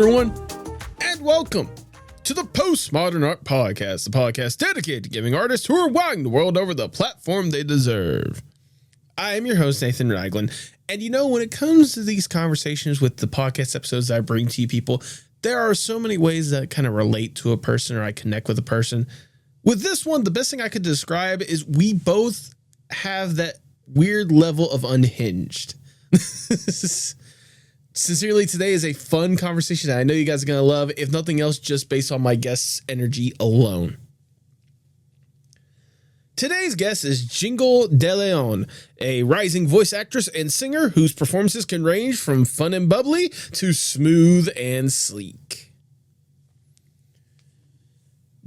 everyone, and welcome to the Postmodern Art Podcast, the podcast dedicated to giving artists who are wowing the world over the platform they deserve. I am your host, Nathan Ragland, and when it comes to these conversations with the podcast episodes I bring to you people, there are so many ways that kind of relate to a person or I connect with a person. With this one, the best thing I could describe is we both have that weird level of unhinged. Sincerely, today is a fun conversation that I know you guys are going to love, if nothing else, just based on my guest's energy alone. Today's guest is Jingle Deleon, a rising voice actress and singer whose performances can range from fun and bubbly to smooth and sleek.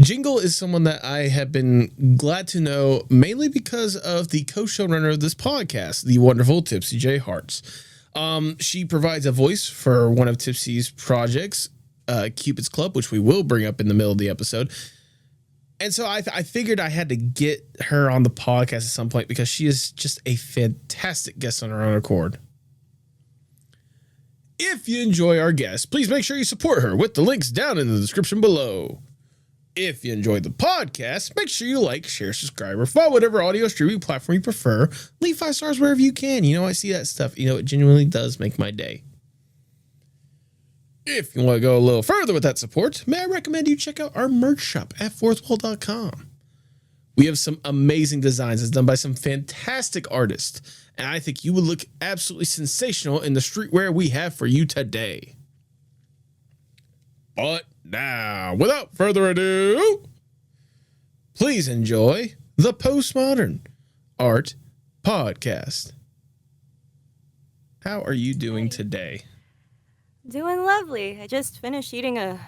Jingle is someone that I have been glad to know mainly because of the co-showrunner of this podcast, the wonderful TipsyJHearts. She provides a voice for one of Tipsy's projects, Cupid's Club, which we will bring up in the middle of the episode. And so I figured I had to get her on the podcast at some point because she is just a fantastic guest on her own accord. If you enjoy our guest, please make sure you support her with the links down in the description below. If you enjoyed the podcast, make sure you like, share, subscribe, or follow whatever audio streaming platform you prefer. Leave 5 stars wherever you can. I see that stuff. It genuinely does make my day. If you want to go a little further with that support, may I recommend you check out our merch shop at fourthwall.com. We have some amazing designs that's done by some fantastic artists, and I think you would look absolutely sensational in the streetwear we have for you today. But now, without further ado, please enjoy the Postmodern Art Podcast. How are you doing today? Doing lovely. I just finished eating a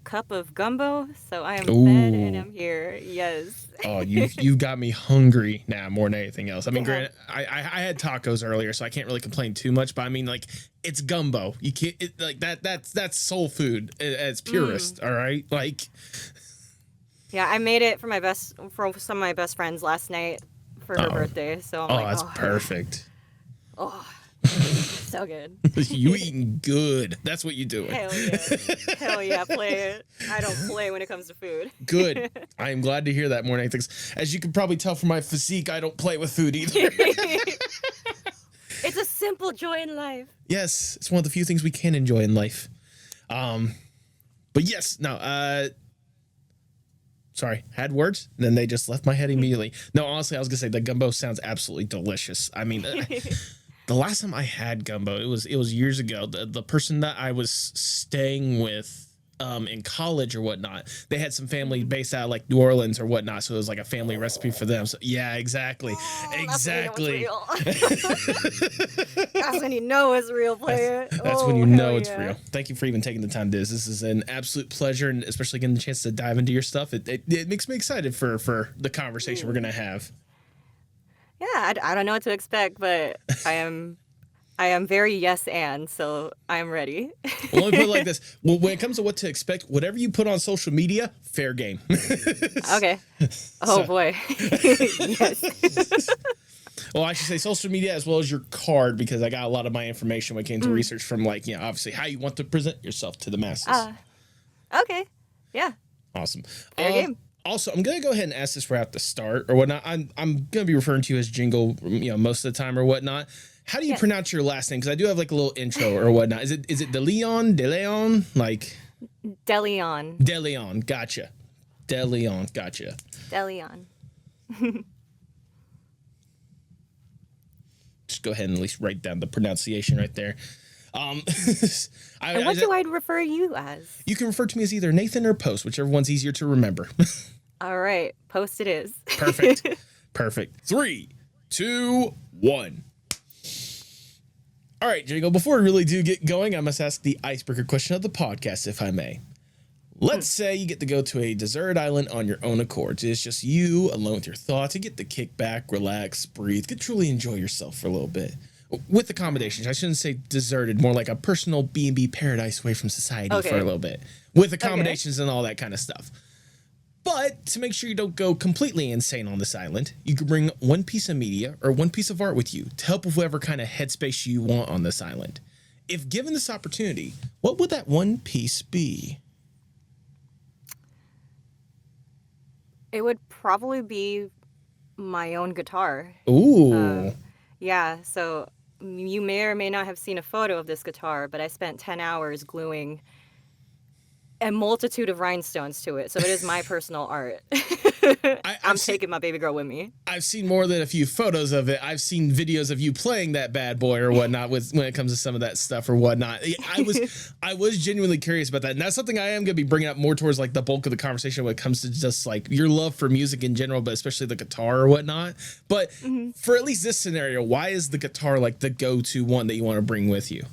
cup of gumbo, so I am fed and I'm here. Yes. Oh, you got me hungry now more than anything else. I mean, granted, I had tacos earlier, so I can't really complain too much. But I mean, it's gumbo. You can't that's soul food at its purest. All right, Yeah, I made it for some of my best friends last night for her birthday. So I'm that's perfect. Oh. So good. You eating good. That's what you doing. Hell yeah. Hell yeah, play it. I don't play when it comes to food. Good. I am glad to hear that more than anything. As you can probably tell from my physique, I don't play with food either. It's a simple joy in life. Yes, it's one of the few things we can enjoy in life. But yes, no, sorry, had words, and then they just left my head immediately. No, honestly, I was gonna say the gumbo sounds absolutely delicious. I mean, the last time I had gumbo, it was years ago. The person that I was staying with in college or whatnot, they had some family based out of New Orleans or whatnot, so it was a family recipe for them. So yeah, exactly. Exactly. That's when you know it's real, player. That's when you know it's real. Thank you for even taking the time to do this. This is an absolute pleasure, and especially getting the chance to dive into your stuff. It makes me excited for the conversation we're gonna have. Yeah, I don't know what to expect, but I am very yes and, so I'm ready. Well, let me put it like this. Well, when it comes to what to expect, whatever you put on social media, fair game. Okay. Oh, boy. Yes. Well, I should say social media as well as your card, because I got a lot of my information when it came to research from, obviously how you want to present yourself to the masses. Okay. Yeah. Awesome. Fair game. Also, I'm going to go ahead and ask this right at the start or whatnot. I'm going to be referring to you as Jingle, most of the time or whatnot. How do you pronounce your last name? Because I do have a little intro or whatnot. Is it Deleon? Deleon. Deleon. Gotcha. Deleon. Gotcha. Deleon. Just go ahead and at least write down the pronunciation right there. And what do I refer you as? You can refer to me as either Nathan or Post, whichever one's easier to remember. All right. Post it is. Perfect. Perfect. 3, 2, 1. All right, Jingle, before we really do get going, I must ask the icebreaker question of the podcast, if I may. Let's say you get to go to a deserted island on your own accord. It's just you alone with your thoughts. You get to kick back, relax, breathe, get truly enjoy yourself for a little bit. With accommodations. I shouldn't say deserted, more like a personal B&B paradise away from society for a little bit. With accommodations and all that kind of stuff. But to make sure you don't go completely insane on this island, you can bring one piece of media or one piece of art with you to help with whatever kind of headspace you want on this island. if given this opportunity, what would that one piece be? It would probably be my own guitar. Ooh. Yeah, so you may or may not have seen a photo of this guitar, but I spent 10 hours gluing a multitude of rhinestones to it. So it is my personal art. I'm taking my baby girl with me. I've seen more than a few photos of it. I've seen videos of you playing that bad boy or whatnot when it comes to some of that stuff or whatnot. I was genuinely curious about that. And that's something I am going to be bringing up more towards like the bulk of the conversation when it comes to just like your love for music in general, but especially the guitar or whatnot. But for at least this scenario, why is the guitar like the go-to one that you want to bring with you?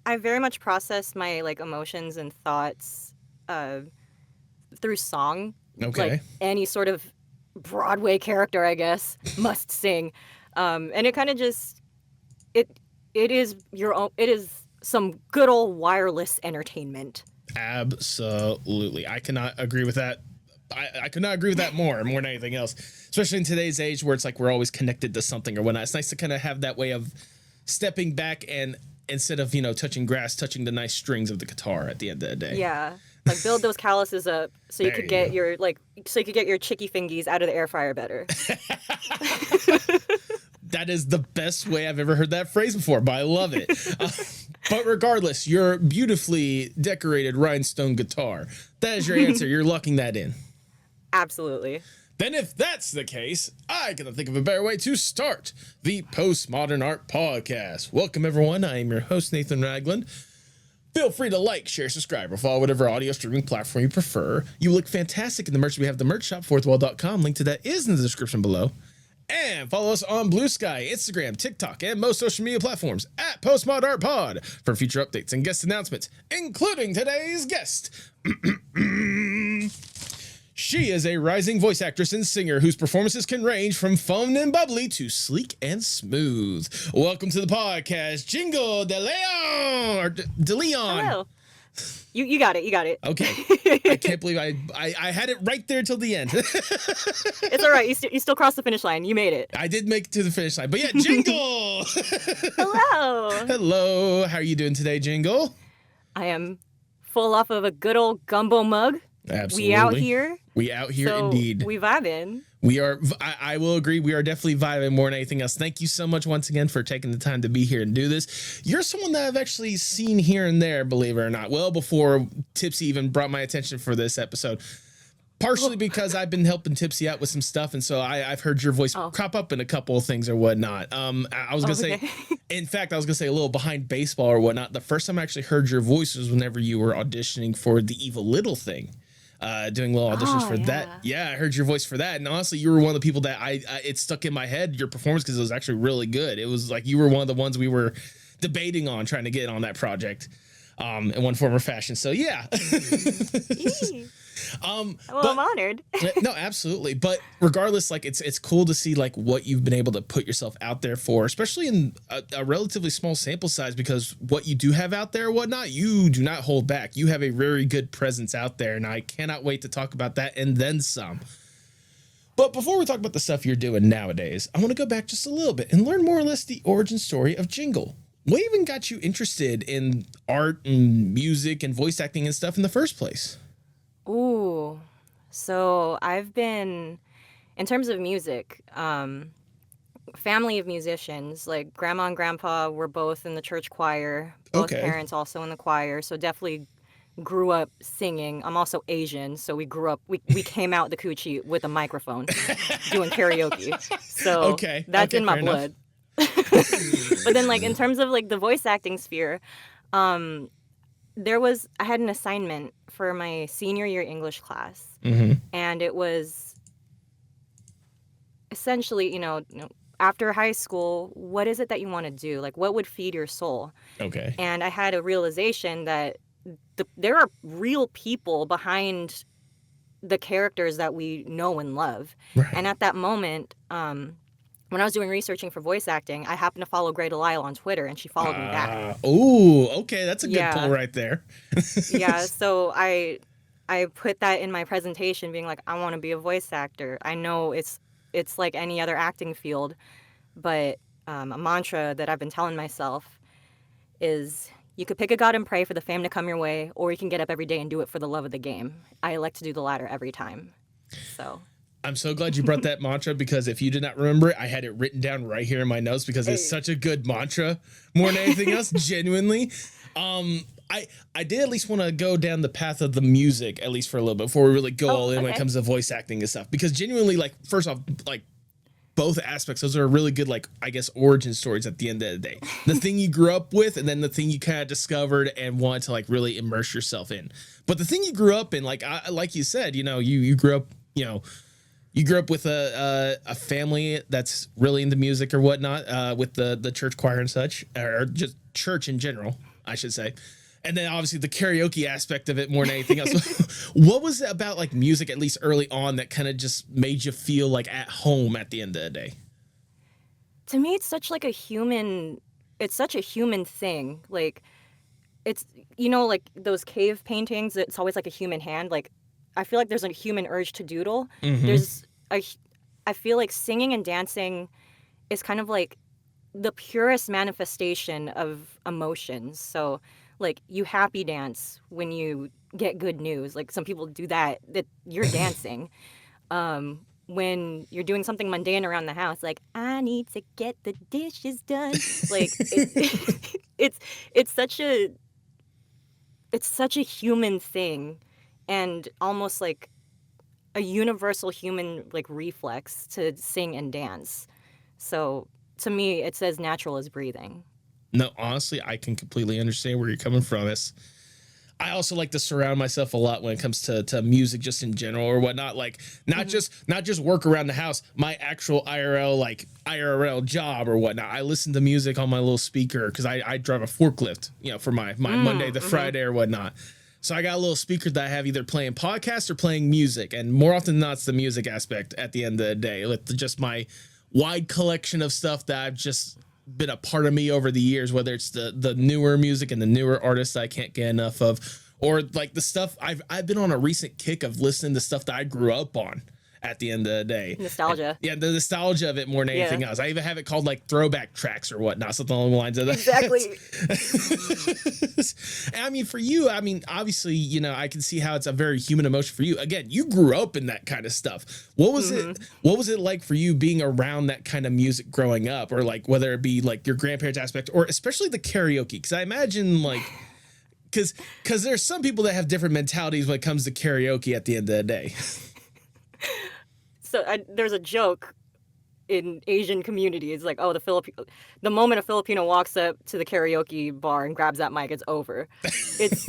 I very much process my like emotions and thoughts through song. Okay. Like any sort of Broadway character, I guess, must sing. And it kind of just it is your own. It is some good old wireless entertainment. Absolutely. I cannot agree with that. I could not agree with that more than anything else, especially in today's age where it's like we're always connected to something or whatnot. It's nice to kind of have that way of stepping back and instead of, touching grass, touching the nice strings of the guitar at the end of the day. Yeah. Like build those calluses up so you could get your chicky fingies out of the air fryer better. That is the best way I've ever heard that phrase before, but I love it. But regardless, your beautifully decorated rhinestone guitar, that is your answer. You're locking that in. Absolutely. Then if that's the case, I cannot think of a better way to start the Postmodern Art Podcast. Welcome, everyone. I am your host, Nathan Ragland. Feel free to like, share, subscribe, or follow whatever audio streaming platform you prefer. You look fantastic in the merch. We have the merch shop, fourthwall.com. Link to that is in the description below. And follow us on Blue Sky, Instagram, TikTok, and most social media platforms at Postmodern Art Pod for future updates and guest announcements, including today's guest. She is a rising voice actress and singer whose performances can range from fun and bubbly to sleek and smooth. Welcome to the podcast, Jingle Deleon, or Deleon. Hello. You got it. You got it. Okay. I can't believe I had it right there till the end. It's all right. You still crossed the finish line. You made it. I did make it to the finish line. But yeah, Jingle. Hello. Hello. How are you doing today, Jingle? I am full off of a good old gumbo mug. Absolutely. We out here so indeed. We vibing. We are, I will agree, we are definitely vibing more than anything else. Thank you so much once again for taking the time to be here and do this. You're someone that I've actually seen here and there, believe it or not, well before Tipsy even brought my attention for this episode. Partially because I've been helping Tipsy out with some stuff, and so I've heard your voice crop up in a couple of things or whatnot. I was going to say, in fact, I was going to say a little behind baseball or whatnot. The first time I actually heard your voice was whenever you were auditioning for the Evil Little thing. Doing little auditions for that. Yeah, I heard your voice for that. And honestly, you were one of the people that it stuck in my head, your performance, because it was actually really good. It was like you were one of the ones we were debating on trying to get on that project in one form or fashion. So yeah. Well, I'm honored. No, absolutely. But regardless, like it's cool to see like what you've been able to put yourself out there for, especially in a relatively small sample size, because what you do have out there, whatnot, you do not hold back. You have a very good presence out there, and I cannot wait to talk about that and then some. But before we talk about the stuff you're doing nowadays, I want to go back just a little bit and learn more or less the origin story of Jingle. What even got you interested in art and music and voice acting and stuff in the first place? Ooh, so I've been, in terms of music, family of musicians, like grandma and grandpa were both in the church choir, both parents also in the choir, so definitely grew up singing. I'm also Asian, so we came out the coochie with a microphone doing karaoke. So that's in my blood. But then like in terms of like the voice acting sphere, I had an assignment for my senior year English class, and it was essentially, after high school, what is it that you want to do? Like, what would feed your soul? Okay. And I had a realization that there are real people behind the characters that we know and love. Right. And at that moment, when I was doing researching for voice acting, I happened to follow Grey Delisle on Twitter, and she followed me back. Oh, okay. That's a good pull right there. Yeah, so I put that in my presentation, being like, I want to be a voice actor. I know it's like any other acting field, but a mantra that I've been telling myself is you could pick a god and pray for the fame to come your way, or you can get up every day and do it for the love of the game. I elect to do the latter every time. So I'm so glad you brought that mantra, because if you did not remember it, I had it written down right here in my notes because it's such a good mantra more than anything else, genuinely. I did at least want to go down the path of the music, at least for a little bit, before we really go all in when it comes to voice acting and stuff. Because genuinely, like, first off, like, both aspects, those are really good, like, I guess, origin stories at the end of the day. The thing you grew up with, and then the thing you kind of discovered and wanted to, like, really immerse yourself in. But the thing you grew up in, like you said, you know, you grew up, you know, you grew up with a family that's really into music or whatnot, with the church choir and such, or just church in general, I should say. And then obviously the karaoke aspect of it more than anything else. What was it about, like, music, at least early on, that kind of just made you feel like at home at the end of the day? to me, it's such like a human. It's such a human thing. Like it's like those cave paintings. It's always like a human hand. Like I feel like there's a human urge to doodle. There's a. I feel like singing and dancing is kind of like the purest manifestation of emotions. So, like, you happy dance when you get good news. Like, some people do that you're dancing. When you're doing something mundane around the house, like, I need to get the dishes done. Like, it's it's such a it's such a human thing, and almost like a universal human like reflex to sing and dance. So to me, it's as natural as breathing. No, honestly, I can completely understand where you're coming from. I also like to surround myself a lot when it comes to music, just in general or whatnot. Like not just work around the house, my actual IRL job or whatnot. I listen to music on my little speaker because I drive a forklift, you know, for my Monday to Friday or whatnot. So I got a little speaker that I have either playing podcasts or playing music, and more often than not, it's the music aspect at the end of the day. With just my wide collection of stuff that I've just been a part of me over the years, whether it's the newer music and the newer artists I can't get enough of, or like the stuff I've been on a recent kick of listening to stuff that I grew up on at the end of the day. Nostalgia. Yeah, the nostalgia of it more than anything else. I even have it called like throwback tracks or whatnot, something along the lines of that. Exactly. I mean, for you, I mean, obviously, you know, I can see how it's a very human emotion for you. Again, you grew up in that kind of stuff. What was it? What was it like for you being around that kind of music growing up, or like whether it be like your grandparents' aspect, or especially the karaoke? Because I imagine like, because there's some people that have different mentalities when it comes to karaoke at the end of the day. So there's a joke in Asian communities, like, oh, the moment a Filipino walks up to the karaoke bar and grabs that mic, it's over. It's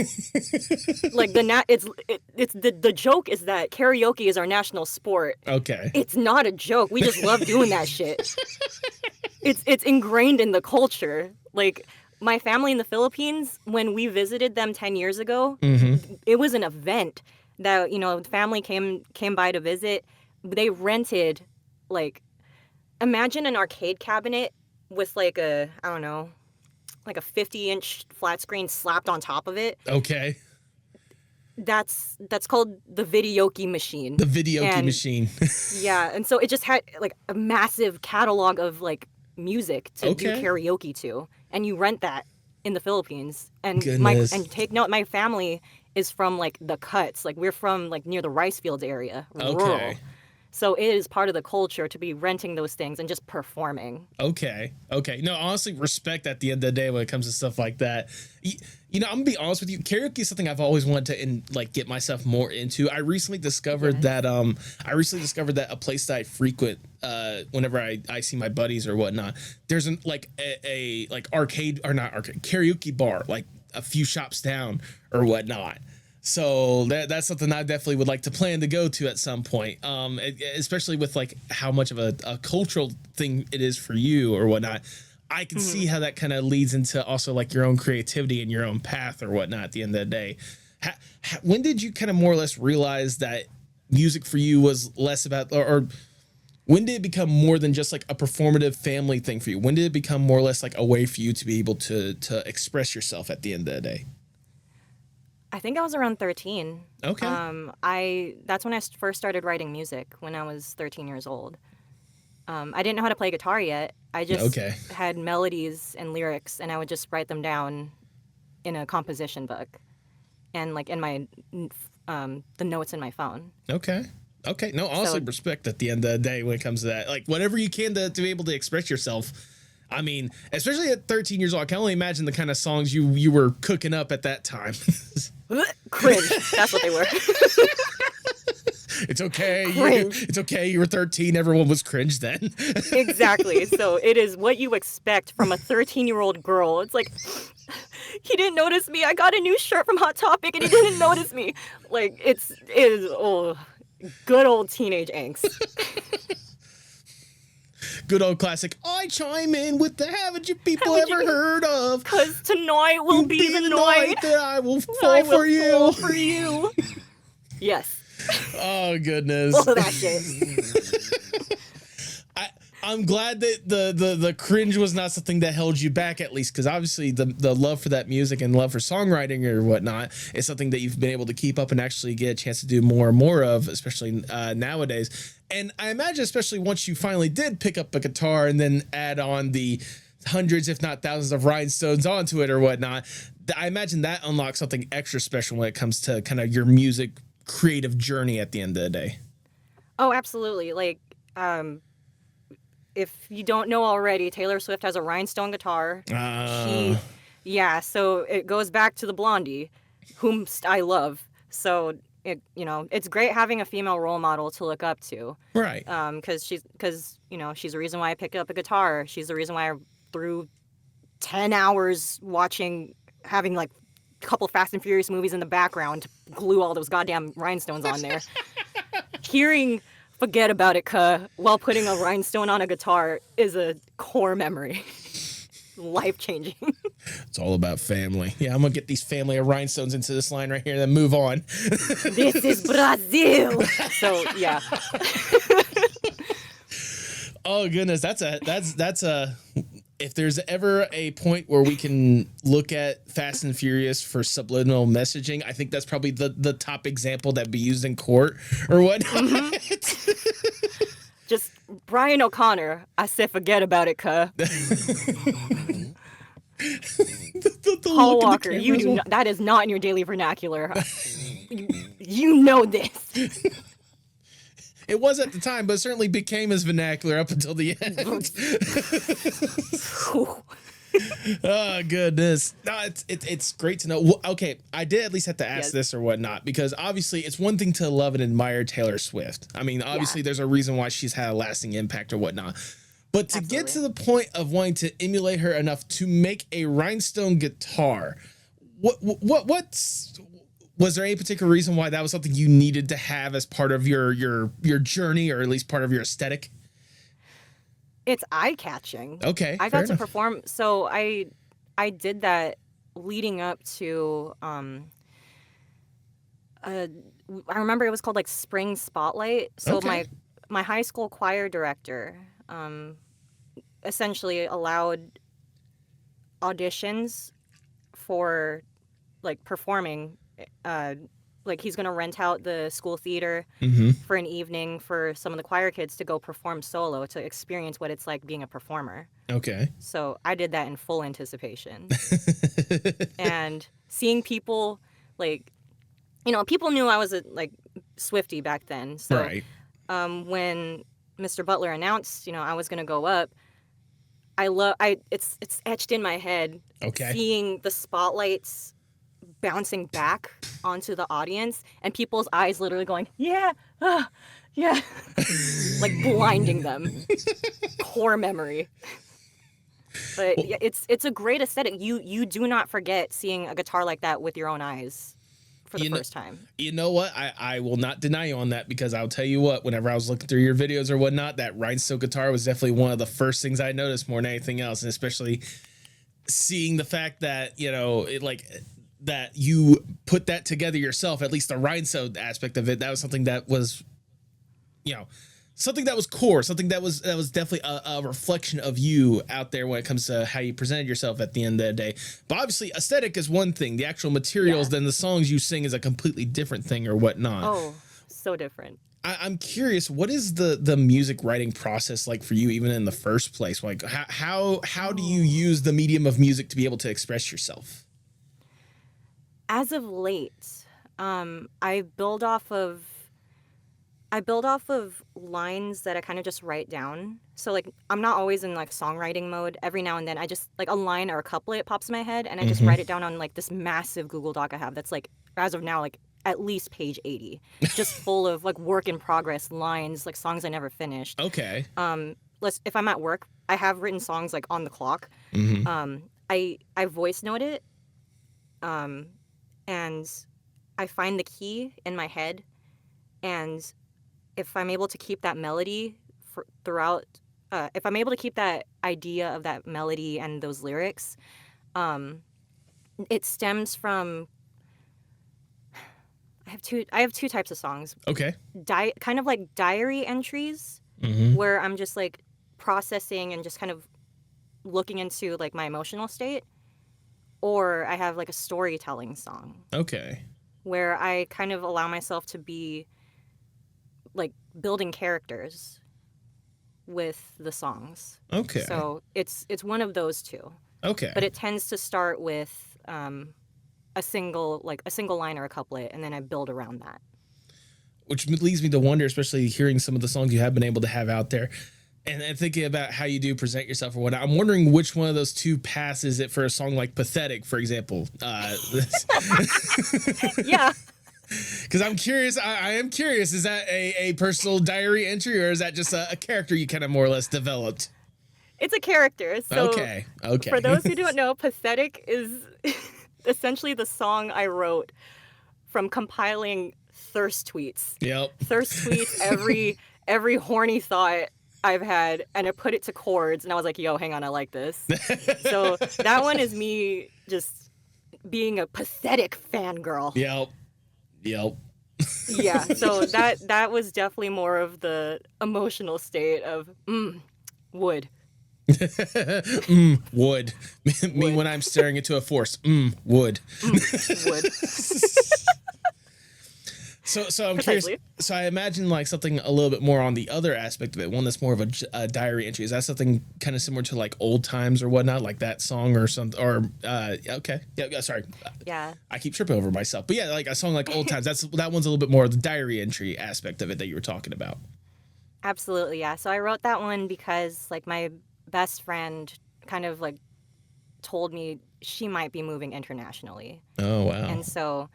like the joke is that karaoke is our national sport. Okay. It's not a joke. We just love doing that shit. It's ingrained in the culture. Like my family in the Philippines, when we visited them 10 years ago, it was an event that, the family came by to visit. They rented, like, imagine an arcade cabinet with like a, I don't know, like a 50-inch flat screen slapped on top of it. Okay. That's called the videoke machine. The videoke machine. Yeah, and so it just had like a massive catalog of like music to do karaoke to, and you rent that in the Philippines. And take note, my family is from like the Cuts, like we're from like near the rice fields area, rural. So it is part of the culture to be renting those things and just performing. Okay. No, honestly, respect at the end of the day when it comes to stuff like that. You know, I'm gonna be honest with you. Karaoke is something I've always wanted to get myself more into. I recently discovered that a place that I frequent whenever I see my buddies or whatnot. There's a arcade, or not arcade, karaoke bar like a few shops down or whatnot. So that's something I definitely would like to plan to go to at some point, especially with like how much of a cultural thing it is for you or whatnot. I can see how that kind of leads into also like your own creativity and your own path or whatnot at the end of the day. When did you kind of more or less realize that music for you was less about, or when did it become more than just like a performative family thing for you? When did it become more or less like a way for you to be able to express yourself at the end of the day? I think I was around 13. Okay. That's when I first started writing music, when I was 13 years old. I didn't know how to play guitar yet. I just Okay. had melodies and lyrics, and I would just write them down in a composition book and like in my the notes in my phone. Okay. Okay. No, honestly, So respect at the end of the day when it comes to that. Like, whatever you can to be able to express yourself. I mean, especially at 13 years old, I can only imagine the kind of songs you were cooking up at that time. cringe. That's what they were. It's okay. Cringe. It's okay. You were 13. Everyone was cringe then. Exactly. So it is what you expect from a 13-year-old girl. It's like, he didn't notice me. I got a new shirt from Hot Topic and he didn't notice me. Like, it is good old teenage angst. Good old classic. I chime in with the haven't you people ever heard of? Because tonight will be the night that I will fall I will for you. fall for you. Yes. Oh goodness. All of that shit. I'm glad that the cringe was not something that held you back, at least, because obviously the love for that music and love for songwriting or whatnot is something that you've been able to keep up and actually get a chance to do more and more of, especially nowadays. And I imagine, especially once you finally did pick up a guitar and then add on the hundreds, if not thousands, of rhinestones onto it or whatnot, I imagine that unlocks something extra special when it comes to kind of your music creative journey at the end of the day. Oh, absolutely. Like, if you don't know already, Taylor Swift has a rhinestone guitar. So it goes back to the Blondie, whom I love. So it's great having a female role model to look up to. Right. Because she's the reason why I picked up a guitar. She's the reason why I threw 10 hours having like a couple Fast and Furious movies in the background to glue all those goddamn rhinestones on there. Hearing "Forget About It, Cuh" while putting a rhinestone on a guitar is a core memory. Life-changing. It's all about family. Yeah, I'm gonna get these family of rhinestones into this line right here, then move on. This is Brazil. So yeah. Oh goodness, that's a. If there's ever a point where we can look at Fast and Furious for subliminal messaging, I think that's probably the top example that'd be used in court or whatnot. Mm-hmm. Just Brian O'Connor. I said, forget about it, cuh. Paul Walker, that is not in your daily vernacular. You know this. It was at the time, but it certainly became his vernacular up until the end. Oh goodness! No, it's great to know. Well, okay, I did at least have to ask this or whatnot, because obviously it's one thing to love and admire Taylor Swift. I mean, obviously there's a reason why she's had a lasting impact or whatnot. But to get to the point of wanting to emulate her enough to make a rhinestone guitar, what's was there any particular reason why that was something you needed to have as part of your journey, or at least part of your aesthetic? It's eye-catching. Okay, I got to perform. So I did that leading up to I remember it was called like Spring Spotlight. So my high school choir director essentially allowed auditions for like performing. Like he's gonna rent out the school theater for an evening for some of the choir kids to go perform solo to experience what it's like being a performer. Okay. So I did that in full anticipation. And seeing people, like, people knew I was a Swiftie back then. So when Mr. Butler announced, I was gonna go up, it's etched in my head. Seeing the spotlights bouncing back onto the audience and people's eyes literally going, yeah, yeah, like blinding them. Core memory. But it's a great aesthetic. You do not forget seeing a guitar like that with your own eyes for the first time. You know what? I will not deny you on that, because I'll tell you what, whenever I was looking through your videos or whatnot, that rhinestone guitar was definitely one of the first things I noticed more than anything else, and especially seeing the fact that, that you put that together yourself, at least the rhinestone aspect of it, that was something that was, something that was core, something that was definitely a reflection of you out there when it comes to how you presented yourself at the end of the day. But obviously aesthetic is one thing, the actual materials, then the songs you sing is a completely different thing or whatnot. Oh, so different. I'm curious, what is the music writing process like for you, even in the first place? Like, how do you use the medium of music to be able to express yourself? As of late, I build off of lines that I kind of just write down. So like I'm not always in like songwriting mode. Every now and then I just like a line or a couplet pops in my head and I just write it down on like this massive Google Doc I have that's like as of now like at least page 80, just full of like work in progress lines, like songs I never finished. Okay. If I'm at work, I have written songs like on the clock. I voice note it, and I find the key in my head, and if I'm able to keep that melody throughout, if I'm able to keep that idea of that melody and those lyrics, it stems from. I have two types of songs. Okay. Kind of like diary entries, where I'm just like processing and just kind of looking into like my emotional state, or I have like a storytelling song. Okay. Where I kind of allow myself to be like building characters with the songs. Okay. So it's one of those two. Okay. But it tends to start with a single line or a couplet, and then I build around that. Which leads me to wonder, especially hearing some of the songs you have been able to have out there, and thinking about how you do present yourself or whatnot. I'm wondering which one of those two passes it for a song like "Pathetic," for example. Yeah. Because I'm curious. I am curious. Is that a personal diary entry, or is that just a character you kind of more or less developed? It's a character. So Okay. For those who don't know, "Pathetic" is essentially the song I wrote from compiling thirst tweets. Yep. Thirst tweets, every horny thought I've had, and I put it to chords, and I was like, yo, hang on, I like this. So that one is me just being a pathetic fangirl. Yep. Yeah, so that was definitely more of the emotional state of wood. Wood. Me when I'm staring into a forest. Wood. Wood. So I'm curious. So I imagine like something a little bit more on the other aspect of it. One that's more of a diary entry. Is that something kind of similar to like Old Times or whatnot, like that song or something? Or okay, yeah. Sorry. Yeah. I keep tripping over myself. But yeah, like a song like Old Times. That one's a little bit more of the diary entry aspect of it that you were talking about. Absolutely, yeah. So I wrote that one because like my best friend kind of like told me she might be moving internationally. Oh wow. And so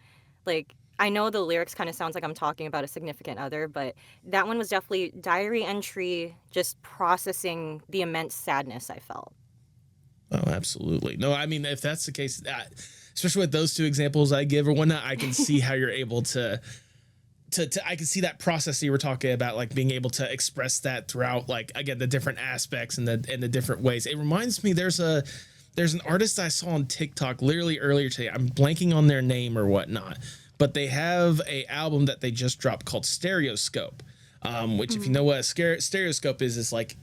like I know the lyrics kind of sounds like I'm talking about a significant other, but that one was definitely diary entry, just processing the immense sadness I felt. Oh, absolutely. No, I mean, if that's the case, especially with those two examples I give or whatnot, I can see how you're able to I can see that process that you were talking about, like being able to express that throughout, like, again, the different aspects and the different ways. It reminds me, there's an artist I saw on TikTok literally earlier today. I'm blanking on their name or whatnot, but they have a album that they just dropped called Stereoscope, which if you know what a stereoscope is like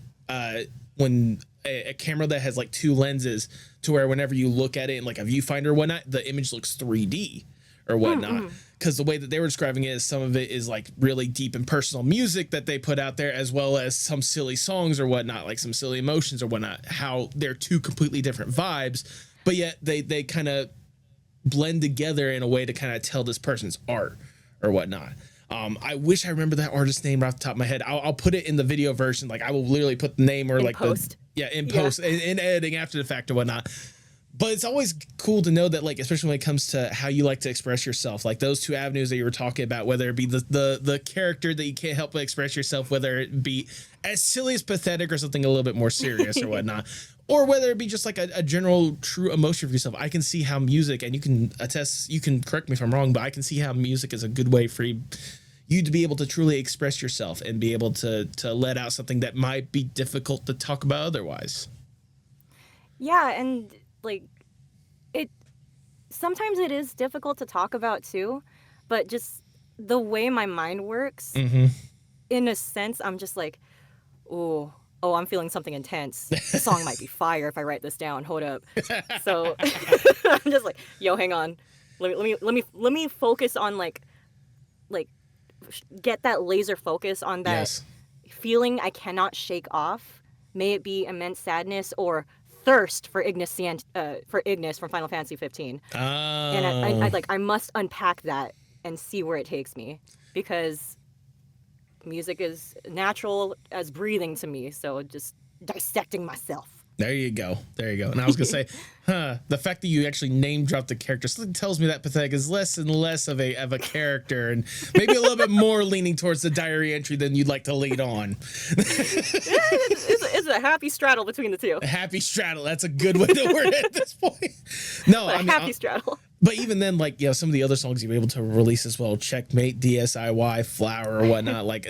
when a camera that has like two lenses to where whenever you look at it in like a viewfinder or whatnot, the image looks 3D or whatnot. Because the way that they were describing it is some of it is like really deep and personal music that they put out there, as well as some silly songs or whatnot, like some silly emotions or whatnot, how they're two completely different vibes, but yet they kind of blend together in a way to kind of tell this person's art or whatnot. I wish I remember that artist's name right off the top of my head. I'll put it in the video version. Like I will literally put the name or in like post. In post, in editing after the fact or whatnot. But it's always cool to know that, like, especially when it comes to how you like to express yourself, like those two avenues that you were talking about, whether it be the character that you can't help but express yourself, whether it be as silly as pathetic or something a little bit more serious or whatnot, or whether it be just like a general true emotion for yourself. I can see how music, and you can attest, you can correct me if I'm wrong, but I can see how music is a good way for you to be able to truly express yourself and be able to let out something that might be difficult to talk about otherwise. Yeah, and like sometimes it is difficult to talk about too, but just the way my mind works, in a sense, I'm just like, oh, I'm feeling something intense. The song might be fire if I write this down. Hold up. So I'm just like, yo, hang on. Let me focus on like get that laser focus on that Yes. feeling I cannot shake off. May it be immense sadness or thirst for Ignis from Final Fantasy 15. Oh. And I must unpack that and see where it takes me, because music is natural as breathing to me. So just dissecting myself. There you go. There you go. And I was going to say, the fact that you actually name dropped the character tells me that Pathetic is less and less of a character, and maybe a little bit more leaning towards the diary entry than you'd like to lead on. It's a happy straddle between the two. A happy straddle. That's a good way to word it at this point. No, But happy straddle. But even then, like, some of the other songs you've been able to release as well, Checkmate, DSIY, Flower, or whatnot, like,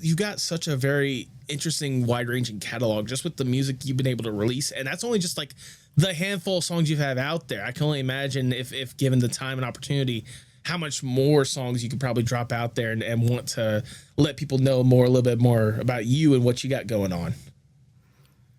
you got such a very interesting, wide-ranging catalog just with the music you've been able to release. And that's only just, like, the handful of songs you have out there. I can only imagine if given the time and opportunity, how much more songs you could probably drop out there and want to let people know a little bit more about you and what you got going on.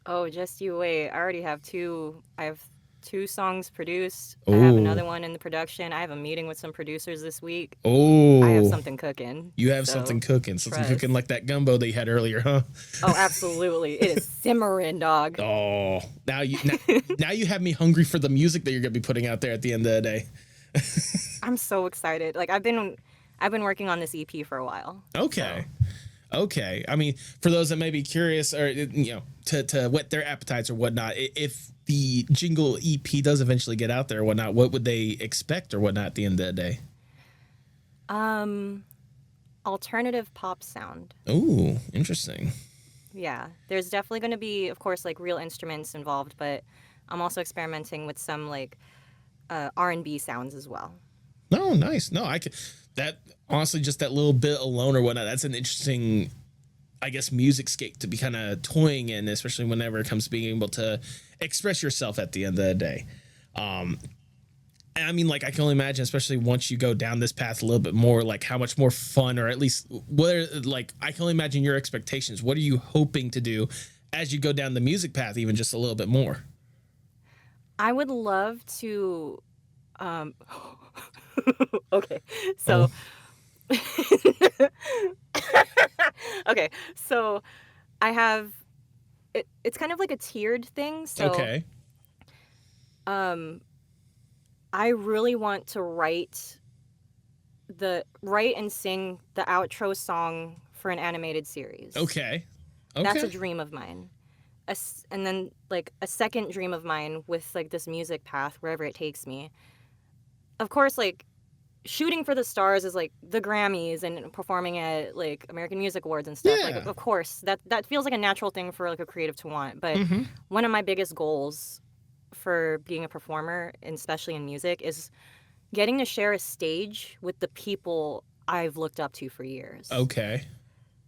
Oh, just you wait. I already have two. I have 2 songs produced. Ooh. I have another one in the production. I have a meeting with some producers this week. Oh, I have something cooking. You have something cooking. Something cooking like that gumbo that you had earlier, huh? Oh, absolutely. It is simmering, dog. Oh, now you have me hungry for the music that you're going to be putting out there at the end of the day. I'm so excited. Like I've been working on this EP for a while. Okay. So. Okay. I mean, for those that may be curious or, to whet their appetites or whatnot, if the Jingle EP does eventually get out there or whatnot, what would they expect or whatnot at the end of the day? Alternative pop sound. Ooh, interesting. Yeah. There's definitely going to be, of course, like real instruments involved, but I'm also experimenting with some like R&B sounds as well. Oh, nice. No, that honestly, just that little bit alone or whatnot, that's an interesting, I guess, music scape to be kind of toying in, especially whenever it comes to being able to express yourself at the end of the day. And I mean, like, I can only imagine, especially once you go down this path a little bit more, like how much more fun, or at least I can only imagine your expectations. What are you hoping to do as you go down the music path, even just a little bit more? I would love to, okay, so, okay, so I have, it's kind of like a tiered thing, so, okay. I really want to write and sing the outro song for an animated series. Okay. That's a dream of mine. And then like a second dream of mine with like this music path, wherever it takes me. Of course, like shooting for the stars is like the Grammys and performing at like American Music Awards and stuff. Yeah. Like, of course, that feels like a natural thing for like a creative to want. But one of my biggest goals for being a performer, and especially in music, is getting to share a stage with the people I've looked up to for years. Okay.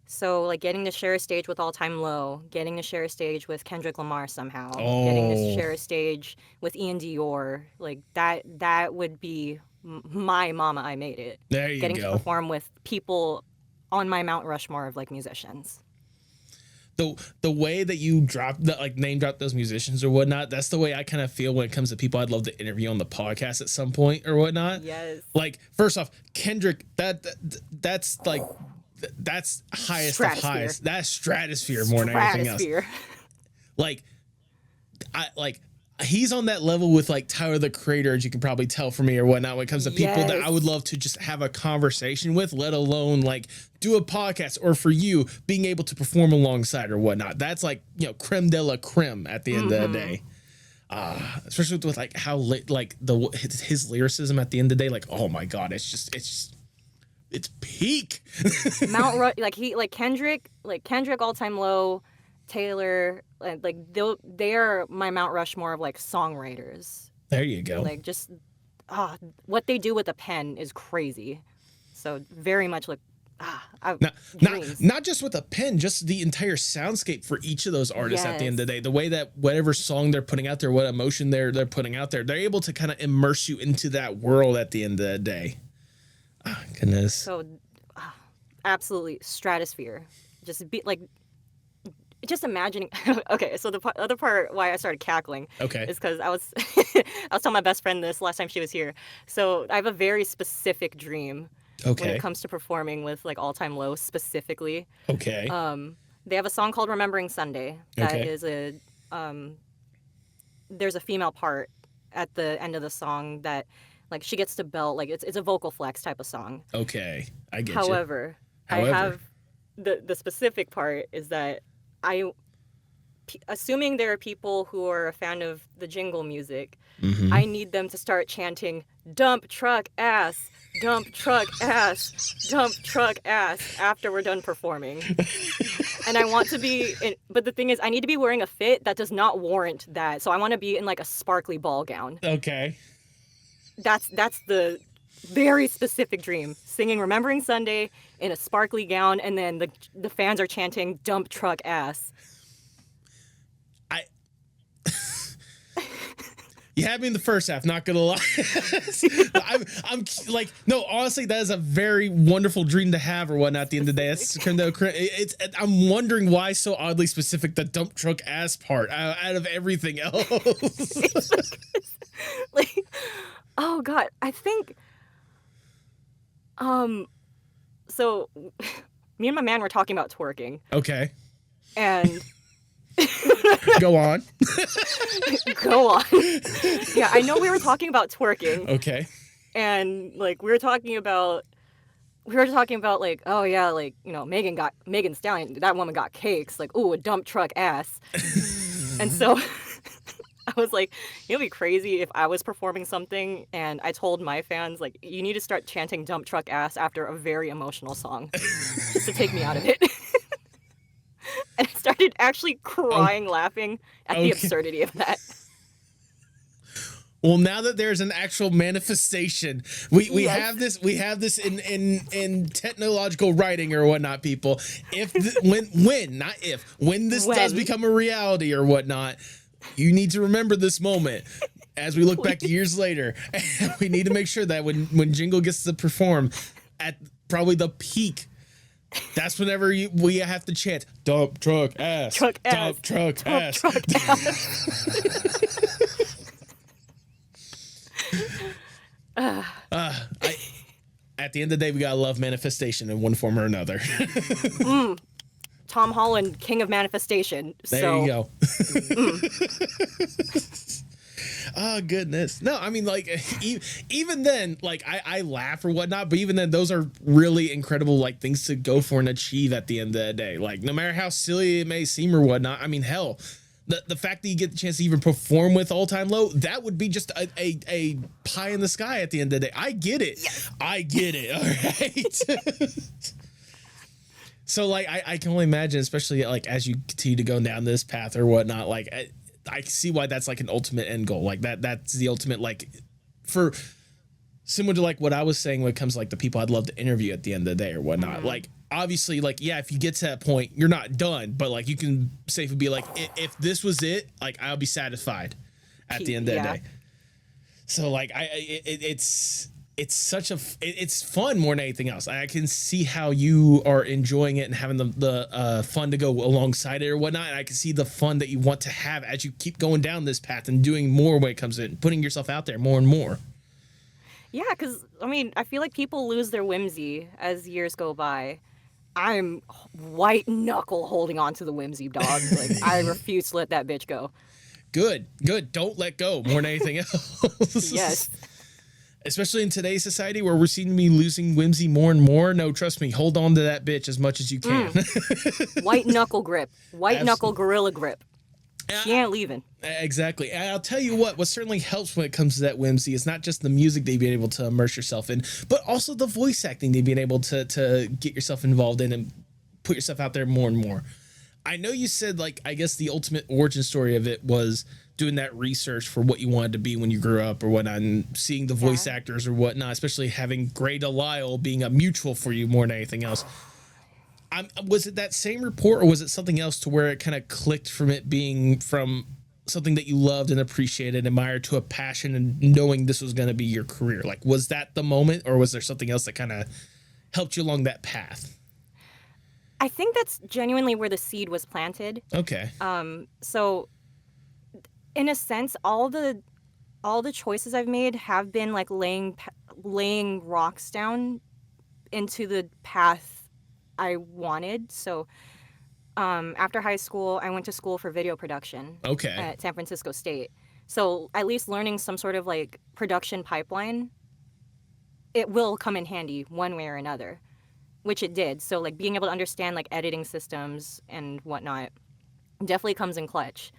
So, like, getting to share a stage with All Time Low, getting to share a stage with Kendrick Lamar somehow, Oh. getting to share a stage with Ian Dior, like, that would be my Mama, I Made It. There you Getting go. to perform with people on my Mount Rushmore of, like, musicians. The way that you name drop those musicians or whatnot, that's the way I kind of feel when it comes to people I'd love to interview on the podcast at some point or whatnot. Yes. Like, first off, Kendrick, that's like, that's highest of highest. That's stratosphere more than anything else. Like, he's on that level with like Tyler the Creator, as you can probably tell from me or whatnot, when it comes to people that I would love to just have a conversation with, let alone like do a podcast, or for you being able to perform alongside or whatnot. That's like, creme de la creme at the end of the day. Especially with like how like his lyricism at the end of the day, like, oh my God, it's peak. Kendrick, All Time Low, Taylor, like they are my Mount Rushmore of like songwriters. There you go. Like just what they do with a pen is crazy. So very much like not just with a pen, just the entire soundscape for each of those artists. At the end of the day, the way that whatever song they're putting out there, what emotion they're putting out there, they're able to kind of immerse you into that world at the end of the day. Goodness. So absolutely stratosphere. Just imagining. Okay, so the other part why I started cackling is because I was telling my best friend this last time she was here. So I have a very specific dream when it Okay. comes to performing with like All Time Low specifically. Okay. They have a song called Remembering Sunday that Okay. is there's a female part at the end of the song that like she gets to belt, like it's a vocal flex type of song. Okay. I get you. However, I However. have the specific part is that I assuming there are people who are a fan of the jingle music, I need them to start chanting dump truck ass, dump truck ass, dump truck ass after we're done performing. And I want to be but the thing is I need to be wearing a fit that does not warrant that. So I want to be in like a sparkly ball gown. Okay. That's the very specific dream. Singing Remembering Sunday in a sparkly gown, and then the fans are chanting dump truck ass. You had me in the first half, not gonna lie. I'm like, no, honestly, that is a very wonderful dream to have or whatnot at the end of the day. I'm wondering why so oddly specific the dump truck ass part out of everything else. Like, oh God, I think, so me and my man were talking about twerking. Okay. And go on. Go on. Yeah, I know we were talking about twerking. Okay. And like we were talking about like, oh yeah, like, you know, Megan Stallion, that woman got cakes, like, ooh, a dump truck ass. And so I was like, it'd be crazy if I was performing something and I told my fans, like, you need to start chanting dump truck ass after a very emotional song just to take me out of it. And I started actually crying, laughing at the absurdity of that. Well, now that there's an actual manifestation, we have this in technological writing or whatnot, people. When this does become a reality or whatnot, you need to remember this moment as we look back years later. We need to make sure that when Jingle gets to perform at probably the peak, that's whenever we have to chant dump truck ass, truck ass, dump truck dump ass. Truck ass. At the end of the day, we gotta love manifestation in one form or another. Tom Holland, king of manifestation. There you go. Oh, goodness. No, I mean, like, even then, like, I laugh or whatnot, but even then, those are really incredible, like, things to go for and achieve at the end of the day. Like, no matter how silly it may seem or whatnot, I mean, hell, the fact that you get the chance to even perform with All Time Low, that would be just a pie in the sky at the end of the day. I get it. Yes. I get it. All right. So, like, I can only imagine, especially, like, as you continue to go down this path or whatnot, like, I see why that's, like, an ultimate end goal. Like, that's the ultimate, like, for similar to, like, what I was saying when it comes to, like, the people I'd love to interview at the end of the day or whatnot. Like, obviously, like, yeah, if you get to that point, you're not done, but, like, you can safely be like, if this was it, like, I'll be satisfied at the end of the day. So, like, it's fun more than anything else. I can see how you are enjoying it and having the fun to go alongside it or whatnot. And I can see the fun that you want to have as you keep going down this path and doing more when it comes in, putting yourself out there more and more. Yeah, because, I mean, I feel like people lose their whimsy as years go by. I'm white knuckle holding on to the whimsy, dog. Like, I refuse to let that bitch go. Good. Don't let go more than anything else. Yes. Especially in today's society where we're seeing me losing whimsy more and more. No, trust me, hold on to that bitch as much as you can. White knuckle grip. White knuckle gorilla grip. She ain't leaving. Exactly. And I'll tell you what certainly helps when it comes to that whimsy is not just the music that you've been able to immerse yourself in, but also the voice acting that you've been able to get yourself involved in and put yourself out there more and more. I know you said, like, I guess the ultimate origin story of it was doing that research for what you wanted to be when you grew up or whatnot, and seeing the voice actors or whatnot, especially having Grey Delisle being a mutual for you more than anything else. Was it that same report, or was it something else to where it kind of clicked from it being from something that you loved and appreciated, admired, to a passion and knowing this was going to be your career? Like, was that the moment, or was there something else that kind of helped you along that path? I think that's genuinely where the seed was planted. Okay. So in a sense, all the choices I've made have been like laying rocks down into the path I wanted. So after high school, I went to school for video production at San Francisco State. So at least learning some sort of like production pipeline, it will come in handy one way or another, which it did. So like being able to understand like editing systems and whatnot definitely comes in clutch.